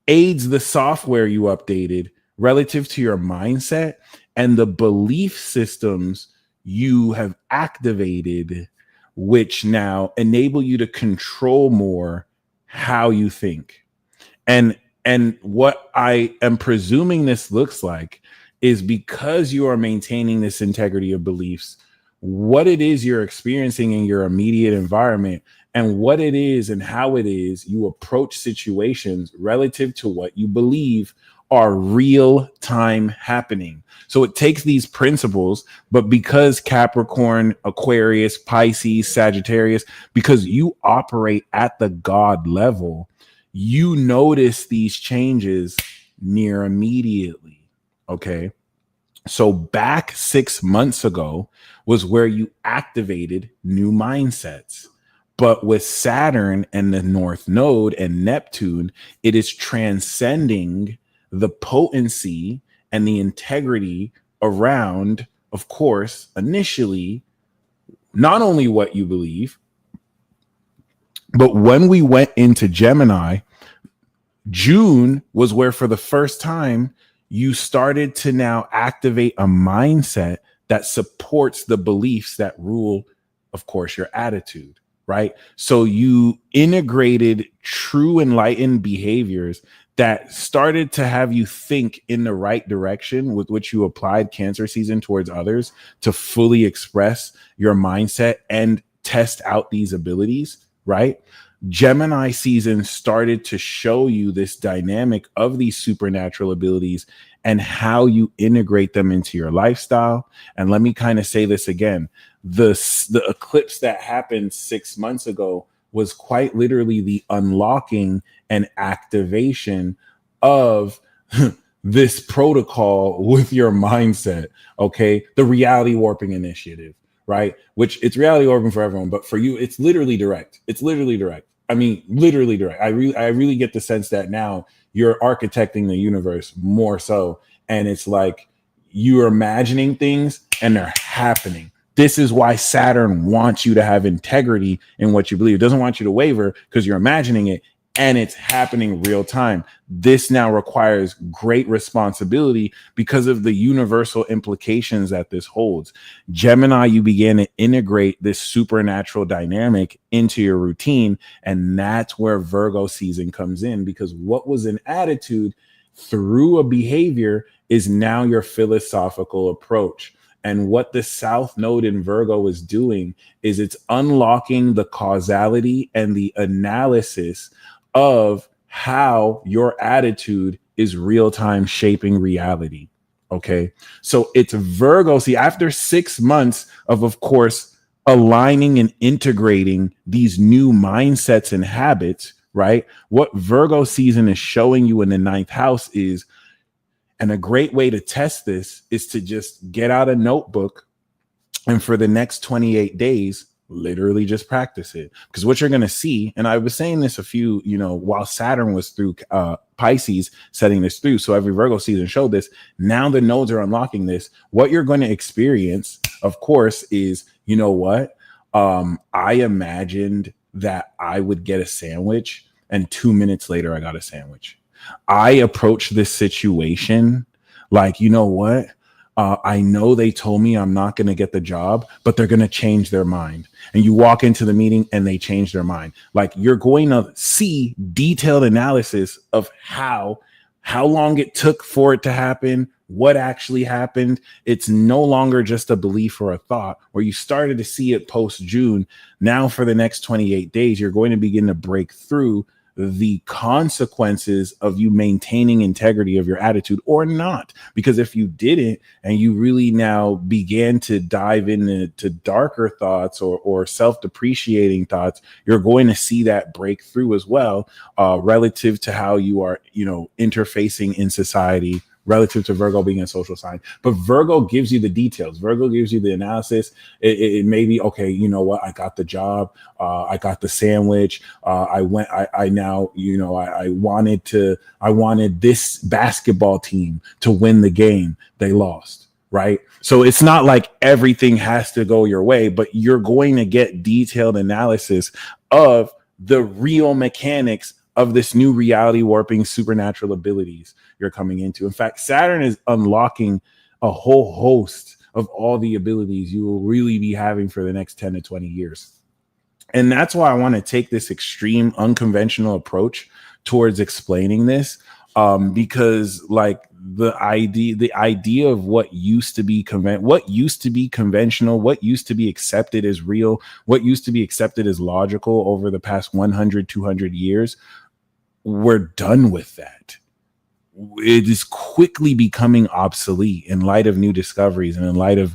aids the software you updated relative to your mindset and the belief systems you have activated, which now enable you to control more how you think. And what I am presuming this looks like is because you are maintaining this integrity of beliefs, what it is you're experiencing in your immediate environment and what it is and how it is you approach situations relative to what you believe are real time happening. So it takes these principles, but because Capricorn, Aquarius, Pisces, Sagittarius, because you operate at the God level, you notice these changes near immediately. Okay. So back 6 months ago was where you activated new mindsets. But with Saturn and the North Node and Neptune, it is transcending the potency and the integrity around, of course, initially, not only what you believe, but when we went into Gemini, June was where for the first time you started to now activate a mindset that supports the beliefs that rule, of course, your attitude, right? So you integrated true enlightened behaviors that started to have you think in the right direction, with which you applied Cancer season towards others to fully express your mindset and test out these abilities, right? Gemini season started to show you this dynamic of these supernatural abilities and how you integrate them into your lifestyle. And let me kind of say this again. The eclipse that happened 6 months ago was quite literally the unlocking and activation of this protocol with your mindset, okay? The reality warping initiative, right? Which it's reality warping for everyone, but for you, it's literally direct. It's literally direct. I mean, literally direct. I really get the sense that now you're architecting the universe more so. And it's like you're imagining things and they're happening. This is why Saturn wants you to have integrity in what you believe. It doesn't want you to waver because you're imagining it and it's happening real time. This now requires great responsibility because of the universal implications that this holds. Gemini, you began to integrate this supernatural dynamic into your routine. And that's where Virgo season comes in, because what was an attitude through a behavior is now your philosophical approach. And what the South Node in Virgo is doing is it's unlocking the causality and the analysis of how your attitude is real-time shaping reality. Okay. So it's Virgo. See, after 6 months of course, aligning and integrating these new mindsets and habits, right? What Virgo season is showing you in the 9th house is, and a great way to test this is to just get out a notebook and for the next 28 days, literally just practice it. Because what you're going to see, and I was saying this while Saturn was through Pisces setting this through. So every Virgo season showed this. Now the nodes are unlocking this. What you're going to experience, of course, is, you know what? I imagined that I would get a sandwich and 2 minutes later I got a sandwich. I approached this situation like, you know what? I know they told me I'm not going to get the job, but they're going to change their mind. And you walk into the meeting and they change their mind. Like, you're going to see detailed analysis of how long it took for it to happen, what actually happened. It's no longer just a belief or a thought, where you started to see it post June. Now for the next 28 days, you're going to begin to break through the consequences of you maintaining integrity of your attitude or not. Because if you didn't, and you really now began to dive into darker thoughts or self-depreciating thoughts, you're going to see that break through as well, relative to how you are, interfacing in society, relative to Virgo being a social sign. But Virgo gives you the details. Virgo gives you the analysis. It may be, okay, you know what? I got the job. I got the sandwich. I wanted this basketball team to win the game. They lost. Right. So it's not like everything has to go your way, but you're going to get detailed analysis of the real mechanics of this new reality warping supernatural abilities you're coming into. In fact, Saturn is unlocking a whole host of all the abilities you will really be having for the next 10 to 20 years. And that's why I want to take this extreme unconventional approach towards explaining this, because like the idea of what used to be conventional, what used to be accepted as real, what used to be accepted as logical over the past 100, 200 years, we're done with that. It is quickly becoming obsolete in light of new discoveries and in light of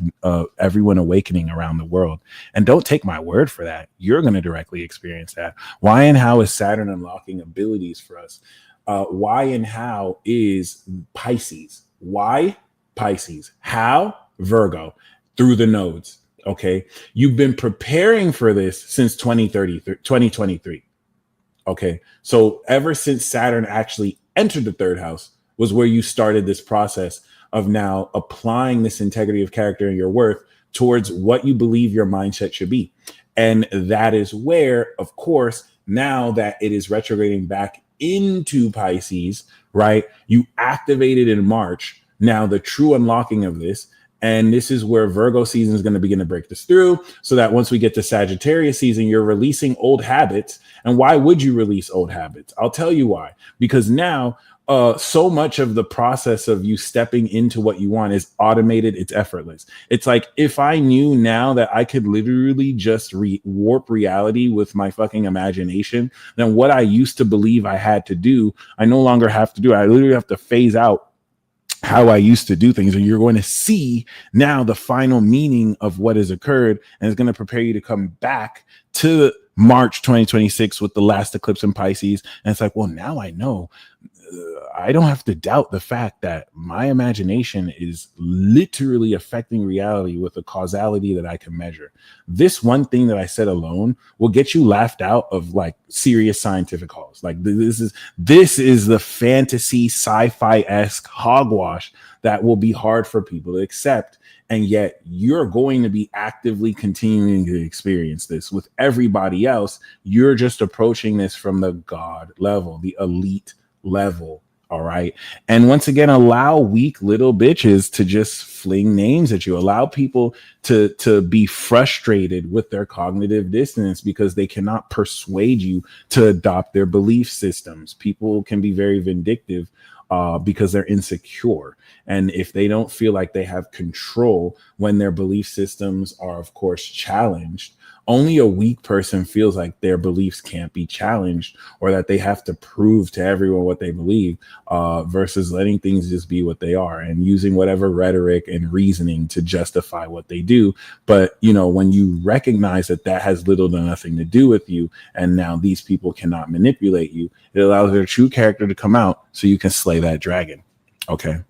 everyone awakening around the world. And don't take my word for that. You're going to directly experience that. Why and how is Saturn unlocking abilities for us? Why and how is Pisces? Why Pisces? How Virgo? Through the nodes. Okay. You've been preparing for this since 2023. Okay. So ever since Saturn actually entered the third house was where you started this process of now applying this integrity of character and your worth towards what you believe your mindset should be. And that is where, of course, now that it is retrograding back into Pisces, right? You activated in March. Now the true unlocking of this. And this is where Virgo season is going to begin to break this through, so that once we get to Sagittarius season, you're releasing old habits. And why would you release old habits? I'll tell you why. Because now so much of the process of you stepping into what you want is automated. It's effortless. It's like, if I knew now that I could literally just warp reality with my fucking imagination, then what I used to believe I had to do, I no longer have to do. I literally have to phase out how I used to do things. And you're going to see now the final meaning of what has occurred, and it's going to prepare you to come back to March 2026 with the last eclipse in Pisces. And it's like, well, now I know. I don't have to doubt the fact that my imagination is literally affecting reality with a causality that I can measure. This one thing that I said alone will get you laughed out of like serious scientific halls. Like this is the fantasy sci-fi-esque hogwash that will be hard for people to accept. And yet you're going to be actively continuing to experience this with everybody else. You're just approaching this from the God level, the elite level. All right. And once again, allow weak little bitches to just fling names at you. Allow people to be frustrated with their cognitive dissonance because they cannot persuade you to adopt their belief systems. People can be very vindictive because they're insecure. And if they don't feel like they have control when their belief systems are, of course, challenged, only a weak person feels like their beliefs can't be challenged or that they have to prove to everyone what they believe, versus letting things just be what they are and using whatever rhetoric and reasoning to justify what they do. But, when you recognize that that has little to nothing to do with you, and now these people cannot manipulate you, it allows their true character to come out so you can slay that dragon. Okay.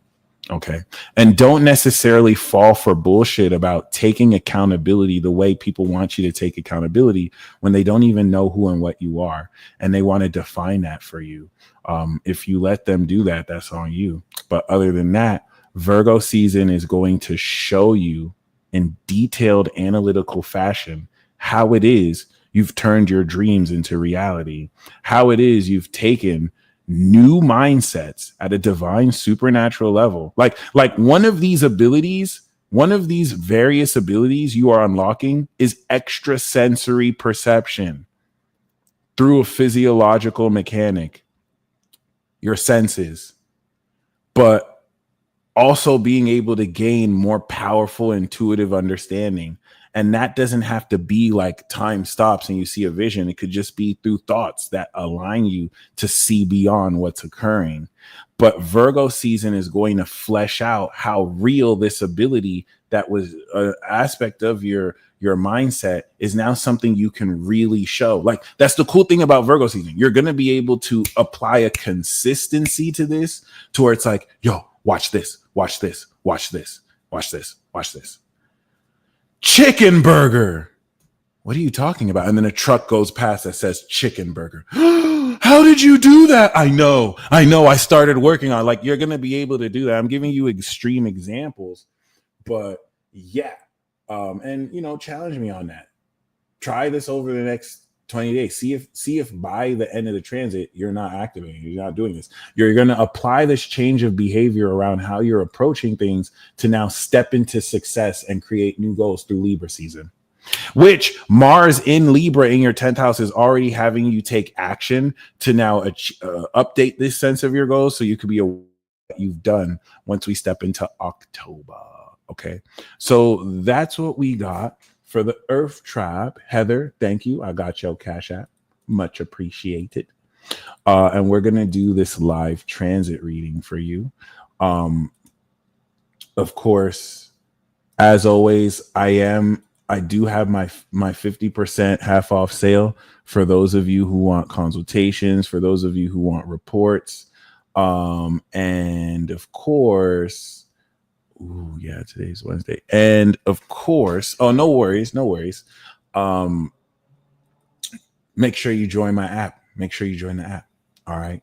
And don't necessarily fall for bullshit about taking accountability the way people want you to take accountability when they don't even know who and what you are. And they want to define that for you. If you let them do that, that's on you. But other than that, Virgo season is going to show you in detailed analytical fashion how it is you've turned your dreams into reality, how it is you've taken new mindsets at a divine supernatural level. Like one of these abilities, one of these various abilities you are unlocking is extrasensory perception through a physiological mechanic, your senses, but also being able to gain more powerful intuitive understanding And that doesn't have to be like time stops and you see a vision. It could just be through thoughts that align you to see beyond what's occurring. But Virgo season is going to flesh out how real this ability that was an aspect of your mindset is now something you can really show. Like, that's the cool thing about Virgo season. You're going to be able to apply a consistency to this, to where it's like, yo, watch this, watch this, watch this, watch this, watch this. Chicken burger. What are you talking about? And then a truck goes past that says chicken burger. How did you do that? I know. I started working on, like, you're going to be able to do that. I'm giving you extreme examples, but yeah. And, you know, challenge me on that. Try this over the next 20 days. See if by the end of the transit, you're not activating, you're not doing this. You're going to apply this change of behavior around how you're approaching things to now step into success and create new goals through Libra season, which Mars in Libra in your 10th house is already having you take action to now update this sense of your goals. So you could be aware of what you've done once we step into October. Okay. So that's what we got for the Earth Tribe. Heather, thank you. I got your Cash App. Much appreciated. And we're going to do this live transit reading for you. Of course, as always, I do have my 50% half off sale for those of you who want consultations, for those of you who want reports. And of course, ooh, yeah, today's Wednesday. And of course, oh, no worries. Make sure you join my app. Make sure you join the app. All right.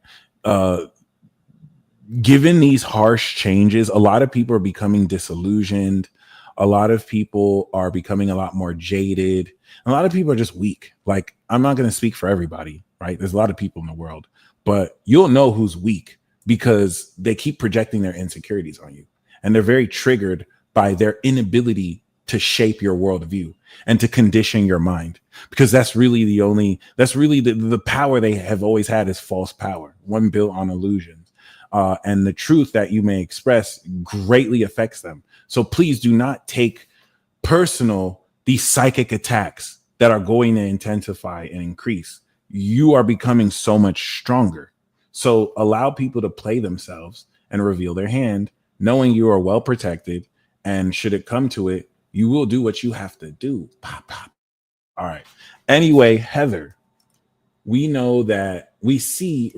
Given these harsh changes, a lot of people are becoming disillusioned. A lot of people are becoming a lot more jaded. A lot of people are just weak. Like, I'm not going to speak for everybody, right? There's a lot of people in the world, but you'll know who's weak because they keep projecting their insecurities on you. And they're very triggered by their inability to shape your worldview and to condition your mind, because that's really the power they have always had, is false power, one built on illusions. And the truth that you may express greatly affects them. So please do not take personal these psychic attacks that are going to intensify and increase. You are becoming so much stronger. So allow people to play themselves and reveal their hand, knowing you are well protected. And should it come to it, you will do what you have to do. Pop, pop. All right. Anyway, Heather, we see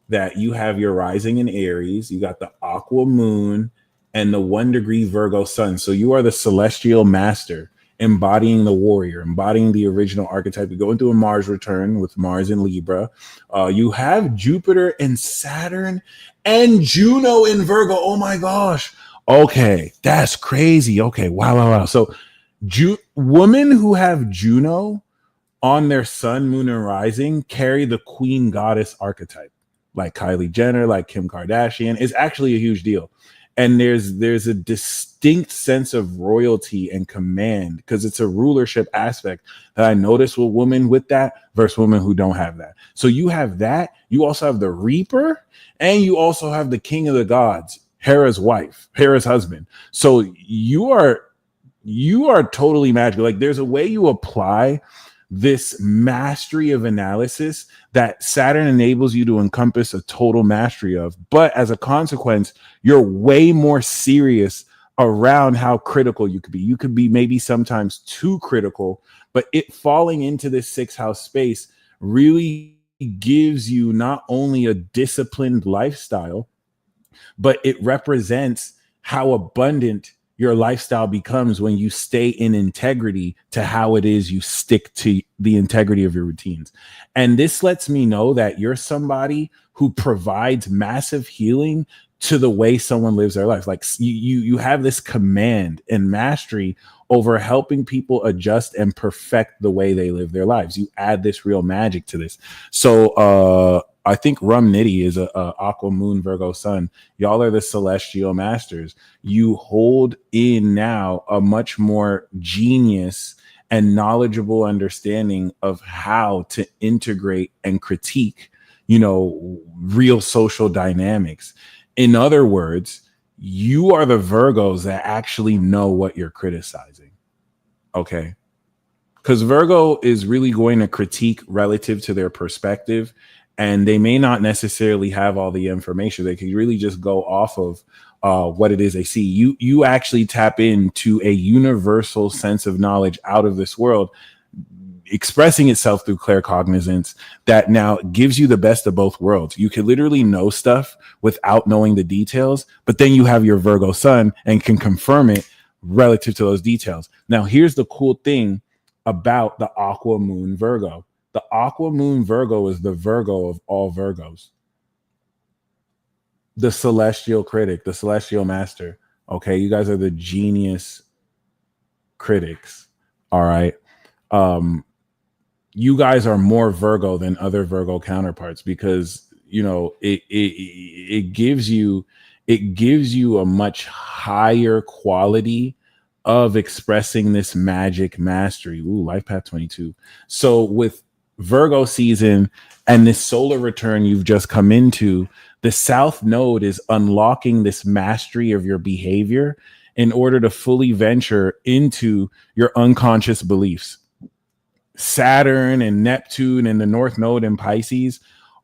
that you have your rising in Aries. You got the Aqua Moon and the 1 degree Virgo Sun. So you are the celestial master, embodying the warrior, embodying the original archetype. You go into a Mars return with Mars in Libra. You have Jupiter and Saturn and Juno in Virgo. Oh my gosh. Okay, that's crazy. Okay, wow. So women who have Juno on their sun, moon, and rising carry the queen goddess archetype, like Kylie Jenner, like Kim Kardashian. Is actually a huge deal. And there's a distinct sense of royalty and command, because it's a rulership aspect that I notice with women with that versus women who don't have that. So you have that. You also have the Reaper, and you also have the King of the Gods, Hera's husband. So you are totally magical. Like, there's a way you apply this mastery of analysis that Saturn enables you to encompass a total mastery of. But as a consequence, you're way more serious around how critical you could be. You could be maybe sometimes too critical, but it falling into this 6th house space really gives you not only a disciplined lifestyle, but it represents how abundant your lifestyle becomes when you stay in integrity to how it is you stick to the integrity of your routines. And this lets me know that you're somebody who provides massive healing to the way someone lives their life. Like, you have this command and mastery over helping people adjust and perfect the way they live their lives. You add this real magic to this. So I think Rum Nitty is a Aqua Moon Virgo Sun. Y'all are the celestial masters. You hold in now a much more genius and knowledgeable understanding of how to integrate and critique, real social dynamics. In other words, you are the Virgos that actually know what you're criticizing. Okay. Because Virgo is really going to critique relative to their perspective, and they may not necessarily have all the information. They can really just go off of what it is they see. You actually tap into a universal sense of knowledge out of this world, expressing itself through claircognizance that now gives you the best of both worlds. You can literally know stuff without knowing the details, but then you have your Virgo sun and can confirm it relative to those details. Now, here's the cool thing about the Aqua Moon Virgo. The Aqua Moon Virgo is the Virgo of all Virgos, the celestial critic, the celestial master. Okay, you guys are the genius critics. All right. You guys are more Virgo than other Virgo counterparts because it gives you a much higher quality of expressing this magic mastery. Ooh, life path 22. So with Virgo season and this solar return you've just come into, the South Node is unlocking this mastery of your behavior in order to fully venture into your unconscious beliefs. Saturn and Neptune and the North Node in Pisces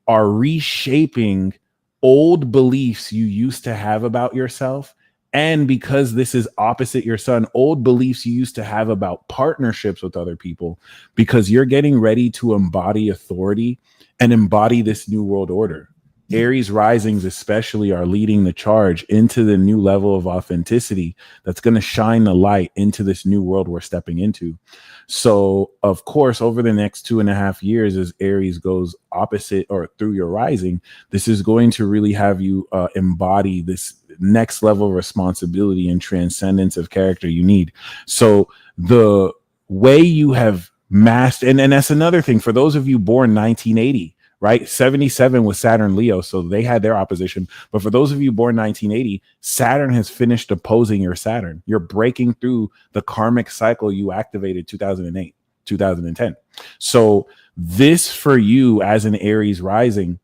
are reshaping old beliefs you used to have about yourself. And because this is opposite your sun, old beliefs you used to have about partnerships with other people, because you're getting ready to embody authority and embody this new world order. Aries risings especially are leading the charge into the new level of authenticity that's going to shine the light into this new world we're stepping into. So, of course, over the next 2.5 years, as Aries goes opposite or through your rising, this is going to really have you embody this next level of responsibility and transcendence of character you need. So the way you have mastered, and that's another thing for those of you born 1980, right? 77 was Saturn Leo, so they had their opposition. But for those of you born 1980, Saturn has finished opposing your Saturn. You're breaking through the karmic cycle you activated 2008, 2010. So this for you as an Aries rising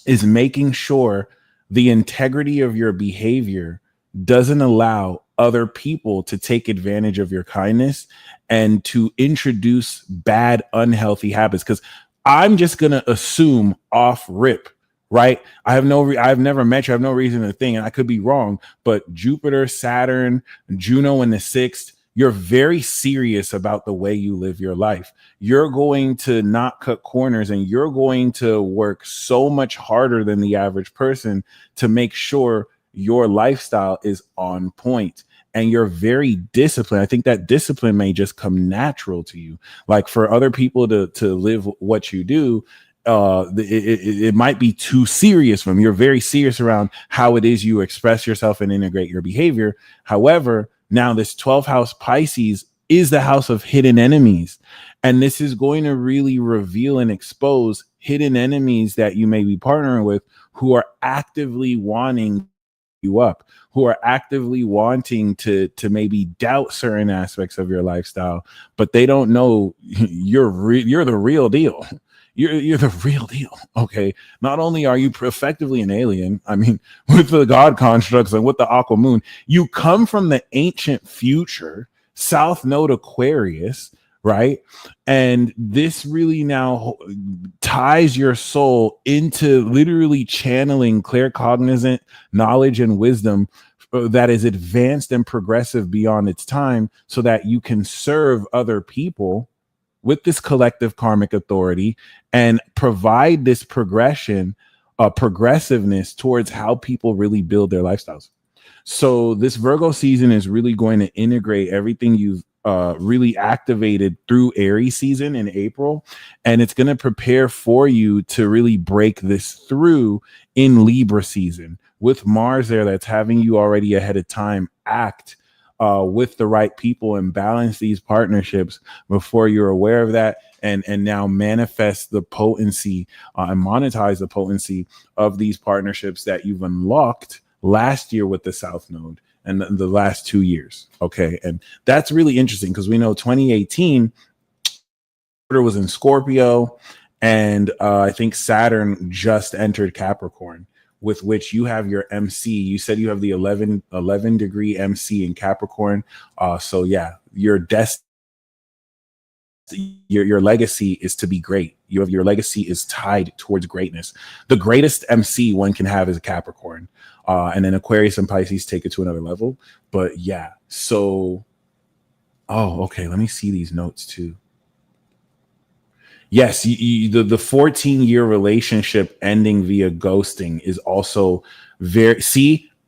is making sure the integrity of your behavior doesn't allow other people to take advantage of your kindness and to introduce bad, unhealthy habits. Because I'm just going to assume off rip, right? I've never met you. I have no reason to think, and I could be wrong, but Jupiter, Saturn, Juno in the sixth, you're very serious about the way you live your life. You're going to not cut corners, and you're going to work so much harder than the average person to make sure your lifestyle is on point. And you're very disciplined. I think that discipline may just come natural to you. Like for other people to live what you do, it might be too serious for them. You're very serious around how it is you express yourself and integrate your behavior. However, now this 12th house Pisces is the house of hidden enemies. And this is going to really reveal and expose hidden enemies that you may be partnering with who are actively wanting you up, who are actively wanting to maybe doubt certain aspects of your lifestyle, but they don't know you're the real deal. You're the real deal. Okay. Not only are you effectively an alien, I mean, with the God constructs and with the Aqua Moon, you come from the ancient future, South Node Aquarius, right? And this really now ties your soul into literally channeling claircognizant knowledge and wisdom that is advanced and progressive beyond its time, so that you can serve other people with this collective karmic authority and provide this progressiveness towards how people really build their lifestyles. So this Virgo season is really going to integrate everything you've really activated through Aries season in April, and it's going to prepare for you to really break this through in Libra season with Mars there, that's having you already ahead of time act with the right people and balance these partnerships before you're aware of that, and now manifest the potency and monetize the potency of these partnerships that you've unlocked last year with the South Node and the last 2 years. Okay. And that's really interesting because we know 2018 was in Scorpio, and I think Saturn just entered Capricorn, with which you have your MC. You said you have the 11 degree MC in Capricorn. So yeah, your destiny your legacy is to be great. Your legacy is tied towards greatness. The greatest MC one can have is a Capricorn, and then Aquarius and Pisces take it to another level. But yeah, so okay, let me see these notes too. Yes, the 14-year relationship ending via ghosting is also very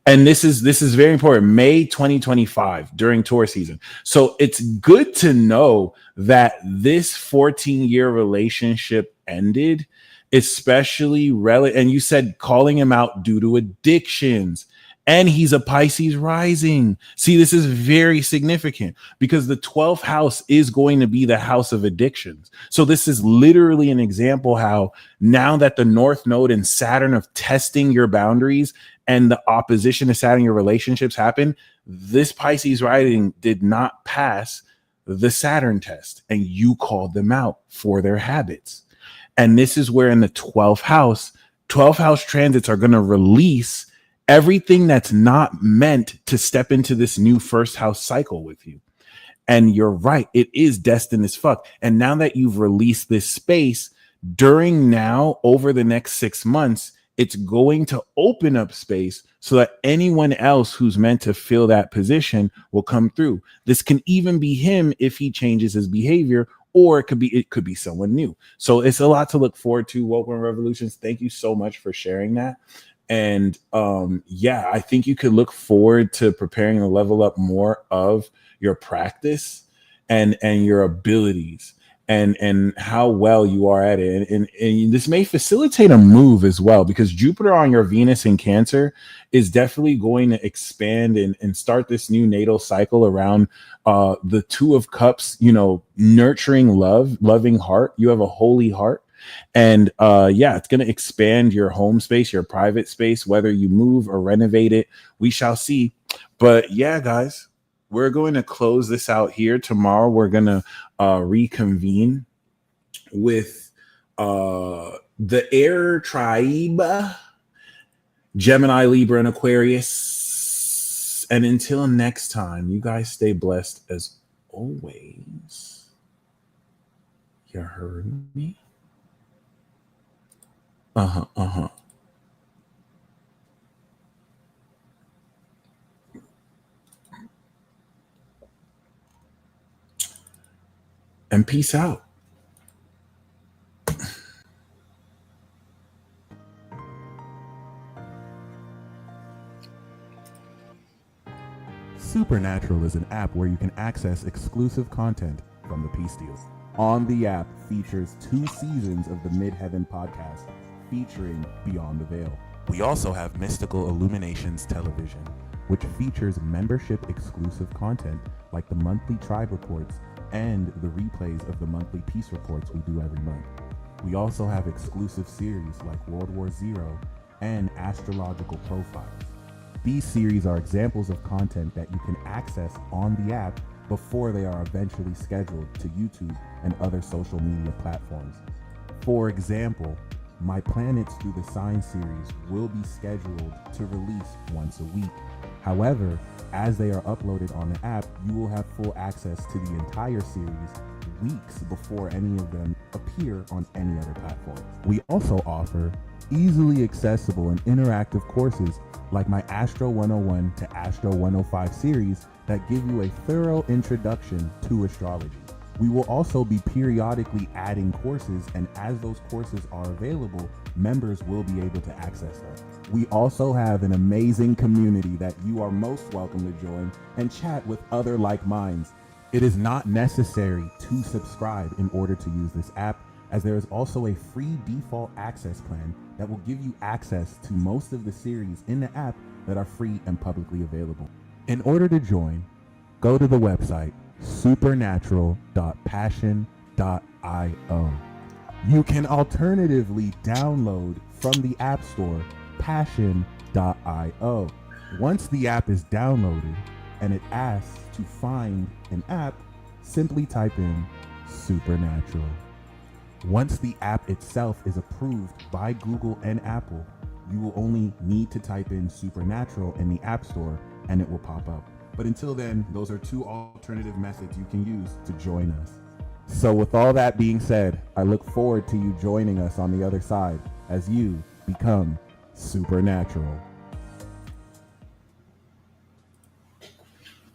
and this is very important. May 2025 during tour season. So it's good to know that this 14-year relationship ended, especially and you said calling him out due to addictions. And he's a Pisces rising. See, this is very significant because the 12th house is going to be the house of addictions. So this is literally an example how now that the North Node and Saturn of testing your boundaries and the opposition to Saturn, your relationships happen, this Pisces rising did not pass the Saturn test and you called them out for their habits. And this is where in the 12th house transits are going to release everything that's not meant to step into this new first house cycle with you. And you're right, it is destined as fuck. And now that you've released this space over the next 6 months, it's going to open up space so that anyone else who's meant to fill that position will come through. This can even be him if he changes his behavior, or it could be someone new. So it's a lot to look forward to. Welcome Revolutions. Thank you so much for sharing that. And I think you could look forward to preparing to level up more of your practice and your abilities and how well you are at it. And this may facilitate a move as well, because Jupiter on your Venus in Cancer is definitely going to expand and start this new natal cycle around the Two of Cups, nurturing loving heart. You have a holy heart. And it's going to expand your home space, your private space, whether you move or renovate it. We shall see. But yeah, guys, we're going to close this out here. Tomorrow, we're going to reconvene with the air tribe, Gemini, Libra, and Aquarius. And until next time, you guys stay blessed as always. You heard me? And peace out. Supernatural is an app where you can access exclusive content from the Peace Deal. On the app features 2 seasons of the Midheaven podcast featuring Beyond the Veil. We also have Mystical Illuminations Television, which features membership exclusive content like the monthly tribe reports and the replays of the monthly peace reports we do every month. We also have exclusive series like World War Zero and Astrological Profiles. These series are examples of content that you can access on the app before they are eventually scheduled to YouTube and other social media platforms. For example, My Planets Through the Sign series will be scheduled to release once a week. However, as they are uploaded on the app, you will have full access to the entire series weeks before any of them appear on any other platform. We also offer easily accessible and interactive courses like my Astro 101 to Astro 105 series that give you a thorough introduction to astrology. We will also be periodically adding courses, and as those courses are available, members will be able to access them. We also have an amazing community that you are most welcome to join and chat with other like minds. It is not necessary to subscribe in order to use this app, as there is also a free default access plan that will give you access to most of the series in the app that are free and publicly available. In order to join, go to the website supernatural.passion.io. You can alternatively download from the App Store passion.io. Once the app is downloaded and it asks to find an app, simply type in Supernatural. Once the app itself is approved by Google and Apple, you will only need to type in Supernatural in the App Store and it will pop up. But until then, those are 2 alternative methods you can use to join us. So with all that being said, I look forward to you joining us on the other side as you become supernatural.